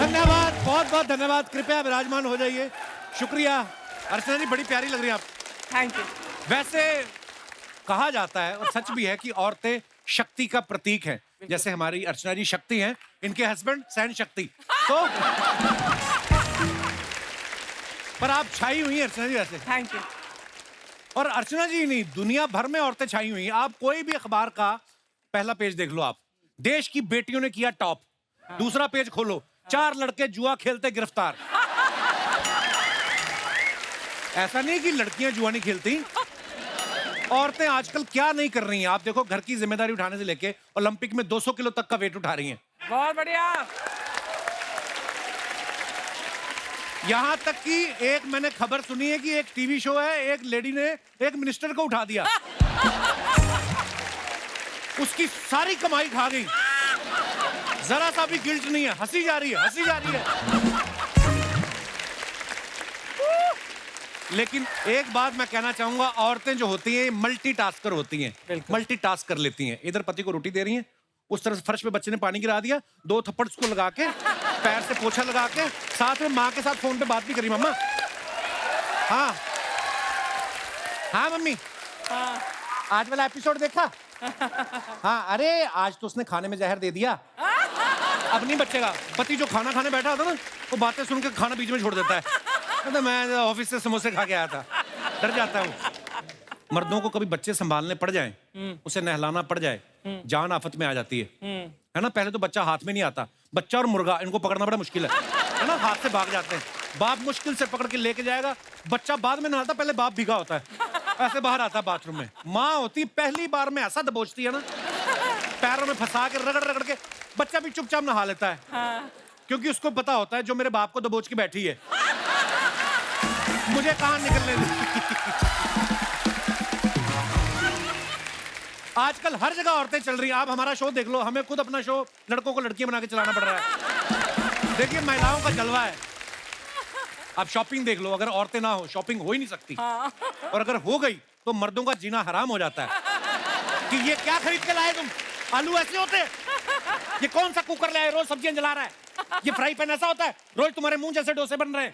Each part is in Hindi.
धन्यवाद, बहुत बहुत धन्यवाद। कृपया विराजमान हो जाइए। शुक्रिया। अर्चना जी बड़ी प्यारी लग रही हैं आप। Thank you. वैसे कहा जाता है और सच भी है कि औरतें शक्ति का प्रतीक हैं। जैसे हमारी अर्चना जी शक्ति हैं, इनके हस्बैंड सहन शक्ति। तो पर आप छाई हुई हैं अर्चना जी वैसे। Thank you. और अर्चना जी नहीं, दुनिया भर में औरतें छाई हुई हैं। आप कोई भी अखबार का पहला पेज देख लो आप, देश की बेटियों ने किया टॉप। दूसरा पेज खोलो, 4 लड़के जुआ खेलते गिरफ्तार। ऐसा नहीं कि लड़कियां जुआ नहीं खेलती, औरतें आजकल क्या नहीं कर रही हैं। आप देखो, घर की जिम्मेदारी उठाने से लेके ओलंपिक में 200 किलो तक का वेट उठा रही हैं। बहुत बढ़िया। यहां तक कि एक मैंने खबर सुनी है कि एक टीवी शो है, एक लेडी ने एक मिनिस्टर को उठा दिया। उसकी सारी कमाई खा गई, जरा सा भी गिल्ट नहीं है। हंसी जा रही है, हंसी जा रही है। लेकिन एक बात मैं कहना चाहूंगा, औरतें जो होती हैं मल्टीटास्कर होती हैं, मल्टीटास्क कर लेती हैं। इधर पति को रोटी दे रही हैं, उस तरफ फर्श पे बच्चे ने पानी गिरा दिया, 2 थप्पड़ उसको लगा के, पैर से पोछा लगा के, साथ में माँ के साथ फोन पे बात भी करी। मम्मा, हाँ हाँ मम्मी, हाँ। आज वाला एपिसोड देखा? हाँ, अरे आज तो उसने खाने में जहर दे दिया। अब नहीं बचेगा। पति जो खाना खाने बैठा होता ना, वो बातें सुन के खाना बीच में छोड़ देता है। तो मैं ऑफिस से समोसे खा के आया था। डर जाता है वो। मर्दों को कभी बच्चे संभालने पड़ जाए, उसे नहलाना पड़ जाए, जान आफत में आ जाती है ना। पहले तो बच्चा हाथ में नहीं आता। बच्चा और मुर्गा, इनको पकड़ना बड़ा मुश्किल है ना। हाथ से भाग जाते हैं। बाप मुश्किल से पकड़ के लेके जाएगा। बच्चा बाद में नहाता, पहले बाप भीगा होता है, ऐसे बाहर आता है बाथरूम में। माँ होती पहली बार में ऐसा दबोचती है ना, पैरों में फंसा के रगड़ रगड़ के बच्चा भी चुपचाप नहा लेता है। हाँ। क्योंकि उसको पता होता है जो मेरे बाप को दबोच के बैठी है, मुझे कहां निकलने दी। आजकल हर जगह औरतें चल रही हैं। आप हमारा शो देख लो, हमें खुद अपना शो लड़कों को लड़कियां बना के चलाना पड़ रहा है। देखिए, महिलाओं का जलवा है। आप शॉपिंग देख लो, अगर औरतें ना हो शॉपिंग हो ही नहीं सकती। और अगर हो गई तो मर्दों का जीना हराम हो जाता है कि ये क्या खरीद के लाए तुम, आलू ऐसे होते हैं, ये कौन सा कुकर लाए, रोज सब्जियां जला रहा है, ये फ्राई पैन ऐसा होता है, रोज तुम्हारे मुंह जैसे डोसे बन रहे हैं।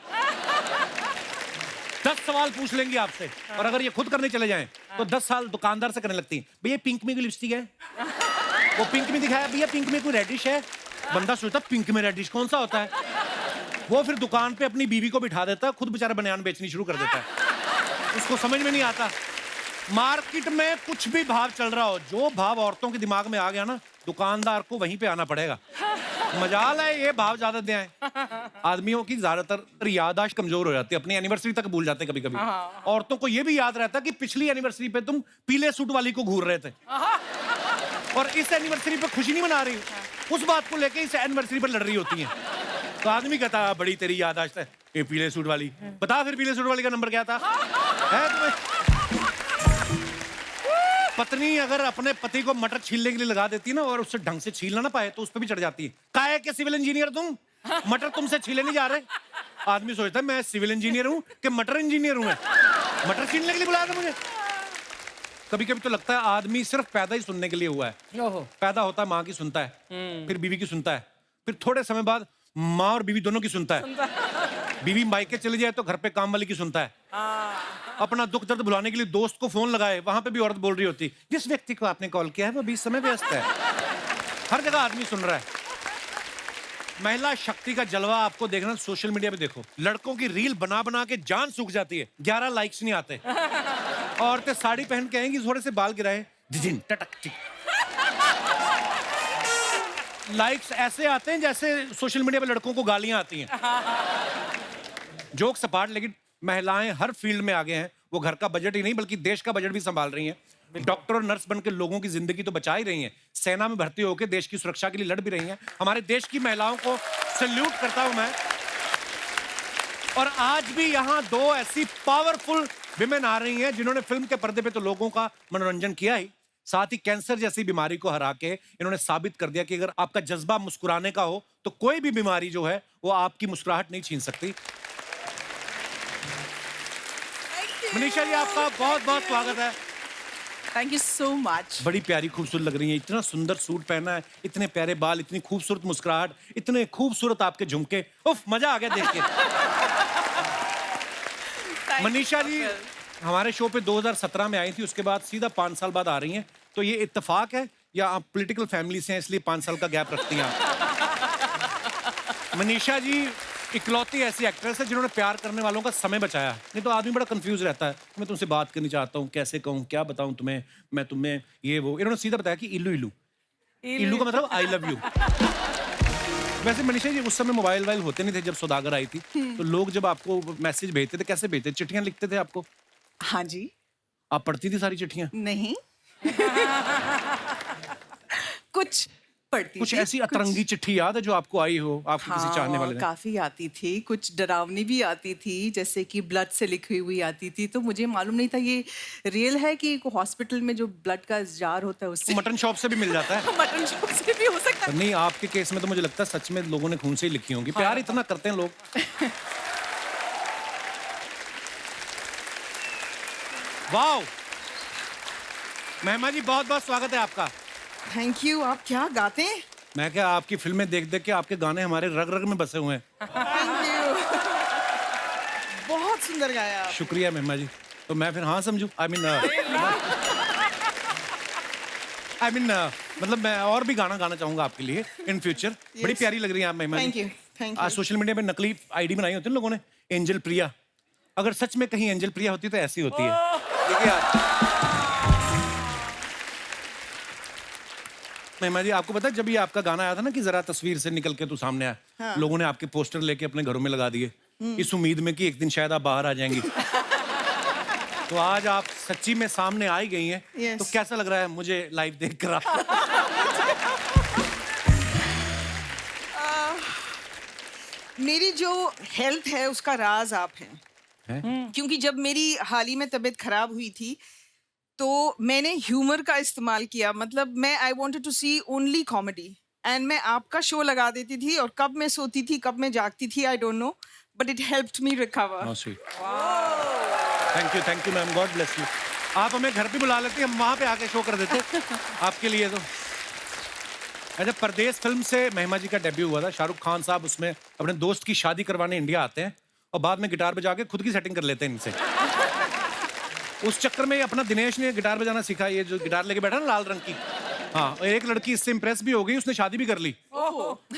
10 सवाल पूछ लेंगी आपसे। और अगर ये खुद करने चले जाएं तो 10 साल दुकानदार से करने लगती हैं। भैया पिंक में कोई लिपस्टिक है? वो पिंक में दिखाया, भैया पिंक में कोई रेडिश है? बंदा सोचता पिंक में रेडिश कौन सा होता है। वो फिर दुकान पे अपनी बीवी को बिठा देता है, खुद बेचारा बनियान बेचनी शुरू कर देता है। उसको समझ में नहीं आता। मार्केट में कुछ भी भाव चल रहा हो, जो भाव औरतों के दिमाग में आ गया ना, दुकानदार को वहीं पे आना पड़ेगा। मजाल है ये भाव ज्यादा दे आए। आदमियों की ज्यादातर याददाश्त कमजोर हो जाती है, अपनी एनिवर्सरी तक भूल जाते हैं कभी कभी। औरतों को ये भी याद रहता है कि पिछली एनिवर्सरी पे तुम पीले सूट वाली को घूर रहे थे और इस एनिवर्सरी पे खुशी नहीं मना रही, उस बात को लेके इस एनिवर्सरी पर लड़ रही होती है। तो आदमी कहता बड़ी तेरी याददाश्त है, ये पीले सूट वाली। बता फिर पीले सूट वाली का नंबर क्या था? है तुम्हें? पत्नी अगर अपने पति को मटर छीलने के लिए लगा देती है ना, और उससे ढंग से छीलना ना पाए तो उस पर भी चढ़ जाती है। काहे के सिविल इंजीनियर तुम, मटर तुमसे छीले नहीं जा रहे। आदमी सोचता है मैं सिविल इंजीनियर हूं कि मटर इंजीनियर हूं। मैं मटर छीलने के लिए बुलाया था मुझे। कभी कभी तो लगता है आदमी सिर्फ पैदा ही सुनने के लिए हुआ है। पैदा होता है माँ की सुनता है, फिर बीवी की सुनता है, फिर थोड़े समय बाद माँ और बीवी दोनों की सुनता है। बीवी मायके चली जाए तो घर पे काम वाली की सुनता है। अपना दुख दर्द भुलाने के लिए दोस्त को फोन लगाए, वहां पे भी औरत बोल रही होती, जिस व्यक्ति को आपने कॉल किया है वो 20 समय व्यस्त है। हर जगह आदमी सुन रहा है। महिला शक्ति का जलवा आपको देखना सोशल मीडिया पे देखो। लड़कों की रील बना बना के जान सूख जाती है, 11 लाइक्स नहीं आते। औरतें साड़ी पहन के आएंगी, थोड़े से बाल गिराए, जिजिन टटक टिक। लाइक्स ऐसे आते हैं जैसे सोशल मीडिया पे लड़कों को गालियां आती हैं। जोक सपाट, लेकिन महिलाएं हर फील्ड में आगे हैं। वो घर का बजट ही नहीं बल्कि देश का बजट भी संभाल रही हैं। डॉक्टर और नर्स बनकर लोगों की जिंदगी तो बचा ही रही हैं, सेना में भर्ती होकर देश की सुरक्षा के लिए लड़ भी रही हैं। हमारे देश की महिलाओं को सैल्यूट करता हूं मैं। और आज भी यहाँ 2 ऐसी पावरफुल विमेन आ रही हैं जिन्होंने फिल्म के पर्दे पे तो लोगों का मनोरंजन किया ही, साथ ही कैंसर जैसी बीमारी को हरा के इन्होंने साबित कर दिया कि अगर आपका जज्बा मुस्कुराने का हो तो कोई भी बीमारी जो है वो आपकी मुस्कुराहट नहीं छीन सकती। मनीषा जी, आपका बहुत बहुत स्वागत है। Thank you so much. बड़ी प्यारी खूबसूरत लग रही है, इतना सुंदर सूट पहना है, इतने प्यारे बाल, इतनी खूबसूरत मुस्कुराहट, इतने खूबसूरत आपके झुमके, उफ मजा आ गया देख के। Thank Manisha you, ji Kapil. हमारे शो पे 2017 में आई थी, उसके बाद सीधा 5 साल बाद आ रही हैं, तो ये इत्तेफाक है या आप पॉलिटिकल फैमिली से हैं इसलिए 5 साल का गैप रखती हैं आप? मनीषा जी इकलौती ऐसी एक्ट्रेस है जिन्होंने प्यार करने वालों का समय बचाया, नहीं तो आदमी बड़ा कंफ्यूज रहता है, मैं तुमसे बात करनी चाहता हूँ, कैसे कहूँ, क्या बताऊँ तुम्हें, मैं तुम्हें ये वो, इन्होंने सीधा बताया कि इल्लू इल्लू। इल्लू का मतलब आई लव यू। वैसे मनीषा जी उस समय मोबाइल वाइल होते नहीं थे जब सौदागर आई थी, तो लोग जब आपको मैसेज भेजते थे कैसे भेजते, चिट्ठियां लिखते थे आपको? हाँ जी। आप पढ़ती थी सारी चिट्ठियां? नहीं। कुछ पढ़ती कुछ थी, ऐसी अतरंगी चिट्ठी याद है जो आपको आई हो आपके किसी चाहने वाले ने? काफी आती थी, कुछ डरावनी भी आती थी, जैसे कि ब्लड से लिखी हुई आती थी, तो मुझे मालूम नहीं था ये रियल है कि हॉस्पिटल में जो ब्लड का जार होता है उससे मटन शॉप से भी मिल जाता है। मटन शॉप से भी हो सकता है। नहीं आपके केस में तो मुझे लगता है सच में लोगों ने खून से ही लिखी होंगी, प्यार इतना करते हैं लोग। वाओ महिमा जी बहुत बहुत स्वागत है आपका। Thank you. आप क्या गाते हैं? मैं क्या आपकी फिल्में देख देख के आपके गाने हमारे रग रग में बसे हुए हैं। Thank you. बहुत सुंदर गाया आप। शुक्रिया महिमा जी। तो मैं फिर हाँ समझू? आई मीन मतलब मैं और भी गाना गाना चाहूंगा आपके लिए इन फ्यूचर। बड़ी प्यारी लग रही है आप महिमा थैंक जी। यू, थैंक आज यू। सोशल मीडिया पे नकली आईडी बनाई होती है लोगों ने, एंजल प्रिया। अगर सच में कहीं एंजल प्रिया होती तो ऐसी होती है। देखिए आज महिमा जी आपको पता है जब ये आपका गाना आया था ना कि जरा तस्वीर से निकल के तू सामने आया, हाँ। लोगों ने आपके पोस्टर लेके अपने घरों में लगा दिए इस उम्मीद में कि एक दिन शायद आप बाहर आ जाएंगी। तो आज आप सच्ची में सामने आ ही गई हैं। Yes. तो कैसा लग रहा है मुझे लाइव देख कर? मेरी जो हेल्थ है उसका राज आप हैं। क्योंकि जब मेरी हाल ही में तबीयत खराब हुई थी तो मैंने ह्यूमर का इस्तेमाल किया, मतलब मैं I wanted to see only comedy and मैं आपका शो लगा देती थी और कब मैं सोती थी कब मैं जागती थी I don't know, but it helped me recover. Thank you ma'am, God bless you. आप हमें घर पे बुला लेते, हम वहां पे आके शो कर देते आपके लिए। तो अच्छा, परदेश फिल्म से महिमा जी का डेब्यू हुआ था। शाहरुख खान साहब उसमें अपने दोस्त की शादी करवाने इंडिया आते हैं और बाद में गिटार बजा के खुद की सेटिंग कर लेते हैं इनसे। उस चक्कर में अपना दिनेश ने गिटार बजाना सीखा, ये जो गिटार लेके बैठा ना लाल रंग की। हाँ, और एक लड़की इससे इंप्रेस भी हो गई, उसने शादी भी कर ली।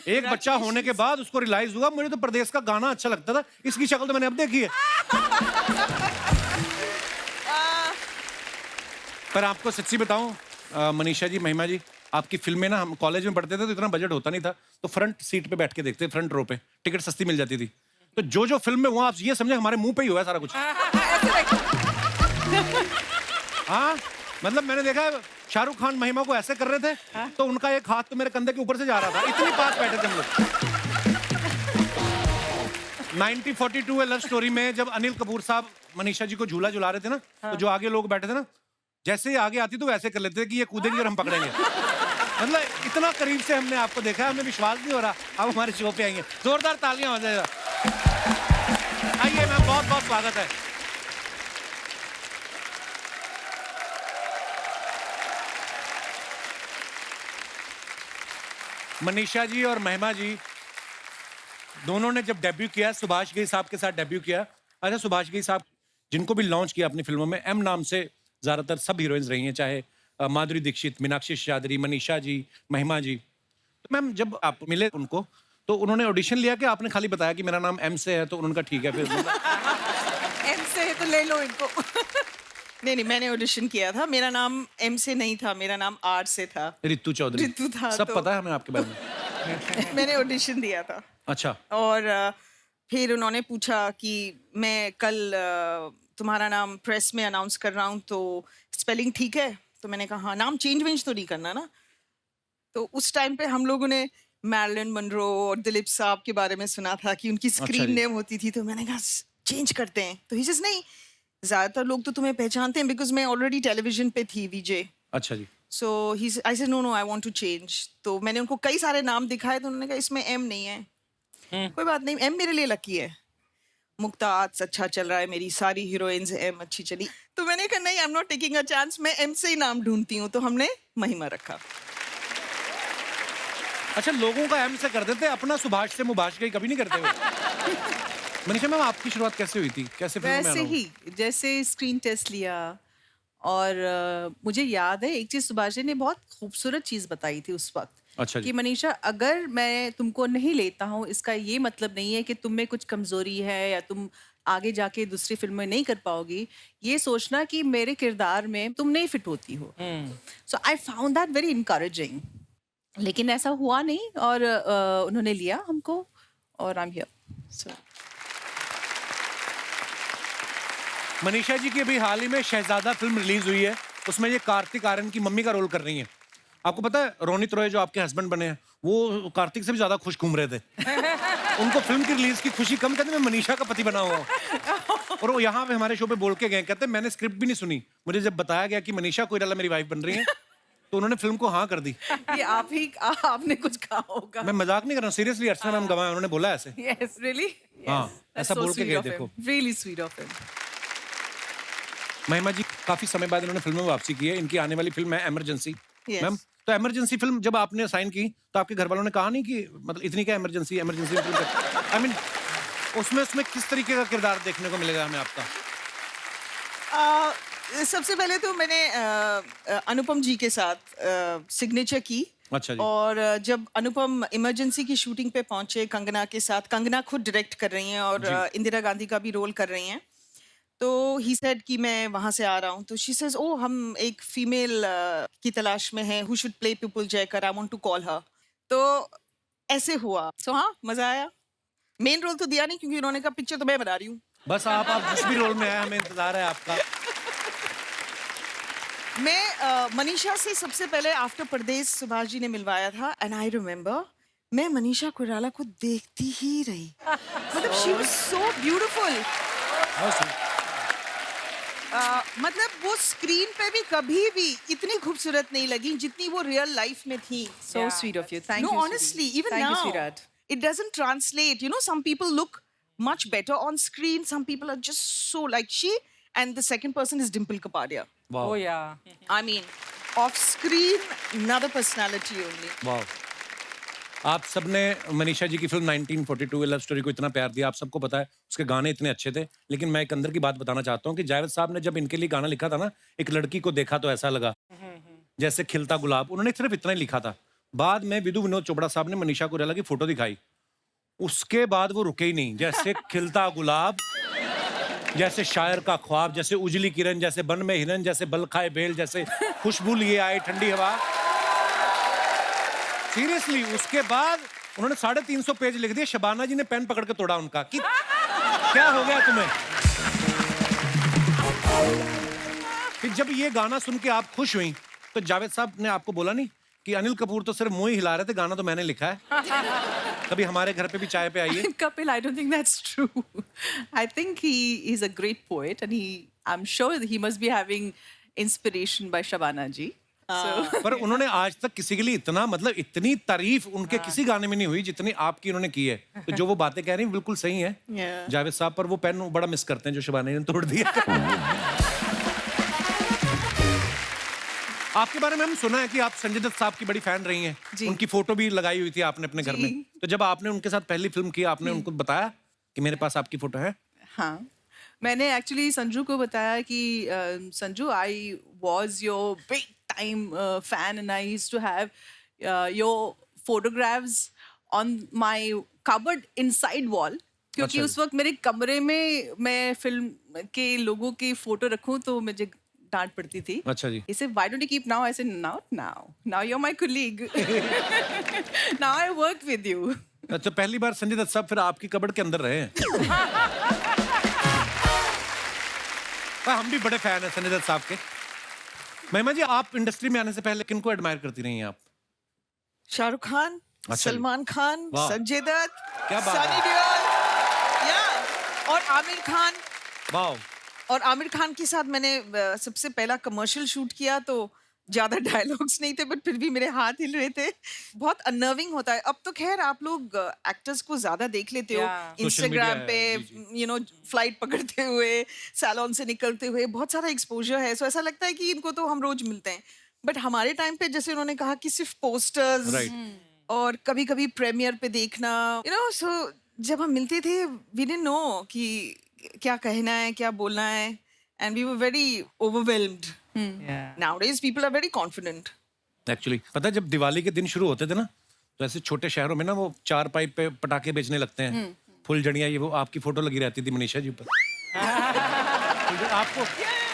एक बच्चा होने के बाद उसको रियलाइज हुआ मुझे तो परदेश का गाना अच्छा लगता था, इसकी शक्ल तो मैंने अब देखी है। पर आपको सच्ची बताऊं मनीषा जी, महिमा जी, आपकी फिल्में ना हम कॉलेज में पढ़ते थे तो इतना बजट होता नहीं था, तो फ्रंट सीट पे बैठ के देखते, फ्रंट रो पे टिकट सस्ती मिल जाती थी। तो जो जो फिल्म में हुआ आप ये समझे हमारे मुंह पे ही हुआ है सारा कुछ। हाँ, मतलब मैंने देखा शाहरुख खान महिमा को ऐसे कर रहे थे तो उनका एक हाथ तो मेरे कंधे के ऊपर से जा रहा था, इतनी पास बैठे थे हम लोग। 1942 लव स्टोरी में जब अनिल कपूर साहब मनीषा जी को झूला झुला रहे थे ना, तो जो आगे लोग बैठे थे ना, जैसे ही आगे आती तो वैसे कर लेते थे कि ये कूदेंगे और हम पकड़ेंगे। मतलब इतना करीब से हमने आपको देखा, हमें विश्वास नहीं हो रहा आप हमारे शो पे आएंगे। जोरदार तालियां हो जाएगा। आइए मैम, बहुत बहुत स्वागत है। मनीषा जी और महिमा जी दोनों ने जब डेब्यू किया, सुभाष घई साहब के साथ डेब्यू किया। अच्छा, सुभाष घई साहब जिनको भी लॉन्च किया अपनी फिल्मों में, एम नाम से ज्यादातर सब हीरोइंस रही हैं, चाहे माधुरी दीक्षित, मीनाक्षी शेषाद्री, मनीषा जी, महिमा जी। तो मैम जब आप मिले उनको तो उन्होंने ऑडिशन लिया कि आपने खाली बताया कि मेरा नाम एम से है, तो उन्होंने कहा ठीक है फिर? एम से है तो ले लो इनको। नहीं, मैंने ऑडिशन किया था। मेरा नाम एम से नहीं था, मेरा नाम आर से था। रितु चौधरी। रितु था। सब तो पता है हमें आपके बारे में। मैंने ऑडिशन दिया था। अच्छा। और फिर उन्होंने पूछा कि मैं कल तुम्हारा नाम प्रेस में अनाउंस कर रहा हूँ तो स्पेलिंग ठीक है? तो मैंने कहा हाँ, नाम चेंज वेंज तो नहीं करना ना। तो उस टाइम पे हम लोगों ने मैरिलन मनरो और दिलीप साहब के बारे में सुना था कि उनकी स्क्रीन जी। नेम होती थी, तो मैंने कहा चेंज करते हैं। तो ही सेज नहीं, ज्यादातर लोग तो तुम्हें पहचानते हैं बिकॉज मैं ऑलरेडी टेलीविजन पे थी, वीजे। अच्छा जी। So I said no I want to change. तो मैंने उनको कई सारे नाम दिखाए तो उन्होंने कहा इसमें एम नहीं है। कोई बात नहीं, एम मेरे लिए लकी है। मुक्ता आज अच्छा चल रहा है, मेरी सारी हीरोइंस एम अच्छी चली, तो मैंने कहा नहीं, I am not taking a chance, मैं एम से ही नाम ढूंढती हूँ, तो हमने महिमा रखा। अच्छा, लोगों का एम से कर देते, अपना सुभाष से मुभाष का ही कभी नहीं करते हो। मनीषा मैम, आपकी शुरुआत कैसे हुई थी, कैसे फिल्म में वैसे आना हुआ? ही जैसे स्क्रीन टेस्ट लिया और मुझे याद है एक चीज सुभाष जी ने बहुत खूबसूरत चीज बताई थी उस वक्त अच्छा जी। कि मनीषा, अगर मैं तुमको नहीं लेता हूँ इसका ये मतलब नहीं है कि तुम में कुछ कमजोरी है या तुम आगे जाके दूसरी फिल्म में नहीं कर पाओगी, ये सोचना कि मेरे किरदार में तुम नहीं फिट होती हो। So I found that very encouraging. लेकिन ऐसा हुआ नहीं और उन्होंने लिया हमको और I am here. So Manisha ji की अभी हाल ही में शहजादा फिल्म रिलीज हुई है, उसमें ये कार्तिक आर्यन की मम्मी का रोल कर रही हैं। आपको पता है रोनित रॉय जो आपके हस्बैंड बने हैं, वो कार्तिक से भी ज्यादा खुश घूम रहे थे। उनको फिल्म की रिलीज की खुशी कम, कहते मैं मनीषा का पति बना हुआ हूं। और वो यहाँ पे हमारे शो पे बोल के गए, कहते मैंने स्क्रिप्ट भी नहीं सुनी, मुझे जब बताया गया कि मनीषा कोइराला मेरी वाइफ बन रही है, तो उन्होंने फिल्म को हाँ कर दी। ये आपने कुछ कहा होगा। मैं मजाक नहीं कर रहा, सीरियसली। अर्चना मैम गवाह, उन्होंने बोला ऐसे। Yes, really? हाँ, That's ऐसा so बोल के sweet गए, of him. देखो। Really sweet of him. महिमा जी काफी समय बाद इन्होंने फिल्म में वापसी की है, इनकी आने वाली फिल्म है इमरजेंसी। Yes. मैम, तो इमरजेंसी फिल्म जब आपने साइन की तो आपके घर वालों ने कहा नहीं कि मतलब इतनी क्या इमरजेंसी फिल्म, आई मीन उसमें किस तरीके का किरदार देखने को मिलेगा हमें आपका? सबसे पहले तो मैंने अनुपम जी के साथ सिग्नेचर की। अच्छा जी। और जब अनुपम इमरजेंसी की शूटिंग पे पहुंचे कंगना के साथ, कंगना खुद डायरेक्ट कर रही हैं और इंदिरा गांधी का भी रोल कर रही हैं, तो ही सेड कि मैं वहां से आ रहा हूं, तो शी सेज ओ हम एक फीमेल की तलाश में हैं, who should play Pupul Jayakar, I want to call her. तो ऐसे हुआ। सो हाँ, मजा आया। मेन रोल तो दिया नहीं क्योंकि उन्होंने कहा पिक्चर तो मैं बना रही हूँ। बस आप जिस भी रोल में आए, हमें इंतजार है आपका। मैं मनीषा से सबसे पहले आफ्टर परदेश सुभाष जी ने मिलवाया था, एंड आई रिमेम्बर मैं मनीषा कोइराला को देखती ही रही। मतलब शी वाज सो ब्यूटीफुल। मतलब वो स्क्रीन पे भी कभी भी इतनी खूबसूरत नहीं लगी जितनी वो रियल लाइफ में थी। So Yeah, sweet of you. Thank No, you. honestly, sweetie. even Thank now, you, sweetheart. it doesn't translate. You know, some people look much better on screen. Some people are just so like she, and the second person is Dimple Kapadia. वाह Oh yeah. I mean, off screen, another personality only. वाह। आप सबने मनीषा जी की फिल्म 1942 लव स्टोरी को इतना प्यार दिया, आप सबको पता है उसके गाने इतने अच्छे थे। लेकिन मैं एक अंदर की बात बताना चाहता हूँ कि जावेद साहब ने जब इनके लिए गाना लिखा था ना, एक लड़की को देखा तो ऐसा लगा जैसे खिलता गुलाब, उन्होंने सिर्फ इतना ही लिखा था। बाद में विदु विनोद चोपड़ा साहब ने मनीषा कोइराला की फोटो दिखाई, उसके बाद वो रुके ही नहीं। जैसे खिलता गुलाब, जैसे शायर का ख्वाब, जैसे उजली किरण, जैसे बन में हिरन, जैसे बल खाए बेल, जैसे खुशबू लिए आए ठंडी हवा। सीरियसली, उसके बाद उन्होंने 350 पेज लिख दिए। शबाना जी ने पेन पकड़ के तोड़ा उनका कि क्या हो गया तुम्हें। फिर जब ये गाना सुन के आप खुश हुई तो जावेद साहब ने आपको बोला नहीं कि अनिल कपूर तो सिर्फ मुंह ही हिला रहे थे, गाना तो मैंने लिखा है, कभी हमारे घर पे भी चाय पे आइए। Kapil, I don't think that's true. I think he is a great poet, and I'm sure that he must be having inspiration by Shabana ji. So, पर उन्होंने आज तक किसी के लिए इतना, मतलब इतनी तारीफ उनके किसी गाने में नहीं हुई जितनी आपकी उन्होंने की है। तो जो वो बातें कह रही हैं बिल्कुल सही है। Yeah. जावेद साहब पर वो पेन बड़ा मिस करते हैं जो शबाना ने तोड़ दिया। आपके बारे में हम सुना है कि आप संजय दत्त साहब की बड़ी फैन रही हैं। जी। उनकी फोटो भी लगाई हुई थी आपने अपने घर जी। में। तो जब आपने उनके साथ पहली फिल्म की, आपने उनको बताया कि मेरे पास आपकी फोटो है? हाँ, मैंने एक्चुअली संजू को बताया कि Sanju, I was your big time fan and I used to have your photographs on my cupboard inside wall, क्योंकि अच्छा उस वक्त मेरे कमरे में मैं फिल्म के लोगों की फोटो रखूं तो मुझे डांट पड़ती थी। अच्छा जी। He said, why don't you keep now? I said, not now. Now you're my colleague. Now I work with you. अच्छा, पहली बार संजय दत्त साहब फिर आपकी कबर्ड के अंदर रहे हैं। हम भी बड़े फैन हैं संजय दत्त साहब के। महिमा जी, आप इंडस्ट्री में आने से पहले किनको एडमायर करती रही हैं आप? शाहरुख खान, अच्छा जी। सलमान खान, वाह। संजय दत्त, क्या बात है। सनी देओल, या और आमिर खान। वाह। और आमिर खान के साथ मैंने सबसे पहला कमर्शियल शूट किया तो ज्यादा डायलॉग्स नहीं थे, बट फिर भी मेरे हाथ हिल रहे थे। बहुत अनर्विंग होता है। अब तो खैर आप लोग एक्टर्स को ज्यादा देख लेते हो Yeah. इंस्टाग्राम media पे, है, जी, फ्लाइट पकड़ते हुए, सैलून से निकलते हुए, बहुत सारा एक्सपोजर है। सो ऐसा लगता है कि इनको तो हम रोज मिलते हैं। बट हमारे टाइम पे जैसे उन्होंने कहा कि सिर्फ पोस्टर्स Right. और कभी कभी प्रीमियर पे देखना, सो जब हम मिलते थे वी डिडंट नो कि क्या कहना है, क्या बोलना है, and we were very overwhelmed. Yeah. Nowadays people are very confident. Actually पता है, जब दिवाली के दिन शुरू होते थे ना, तो ऐसे छोटे शहरों में ना वो 4 पाइप पे पटाखे बेचने लगते हैं, फुलझड़ियाँ, ये वो आपकी फोटो लगी रहती थी मनीषा जी ऊपर। तो आपको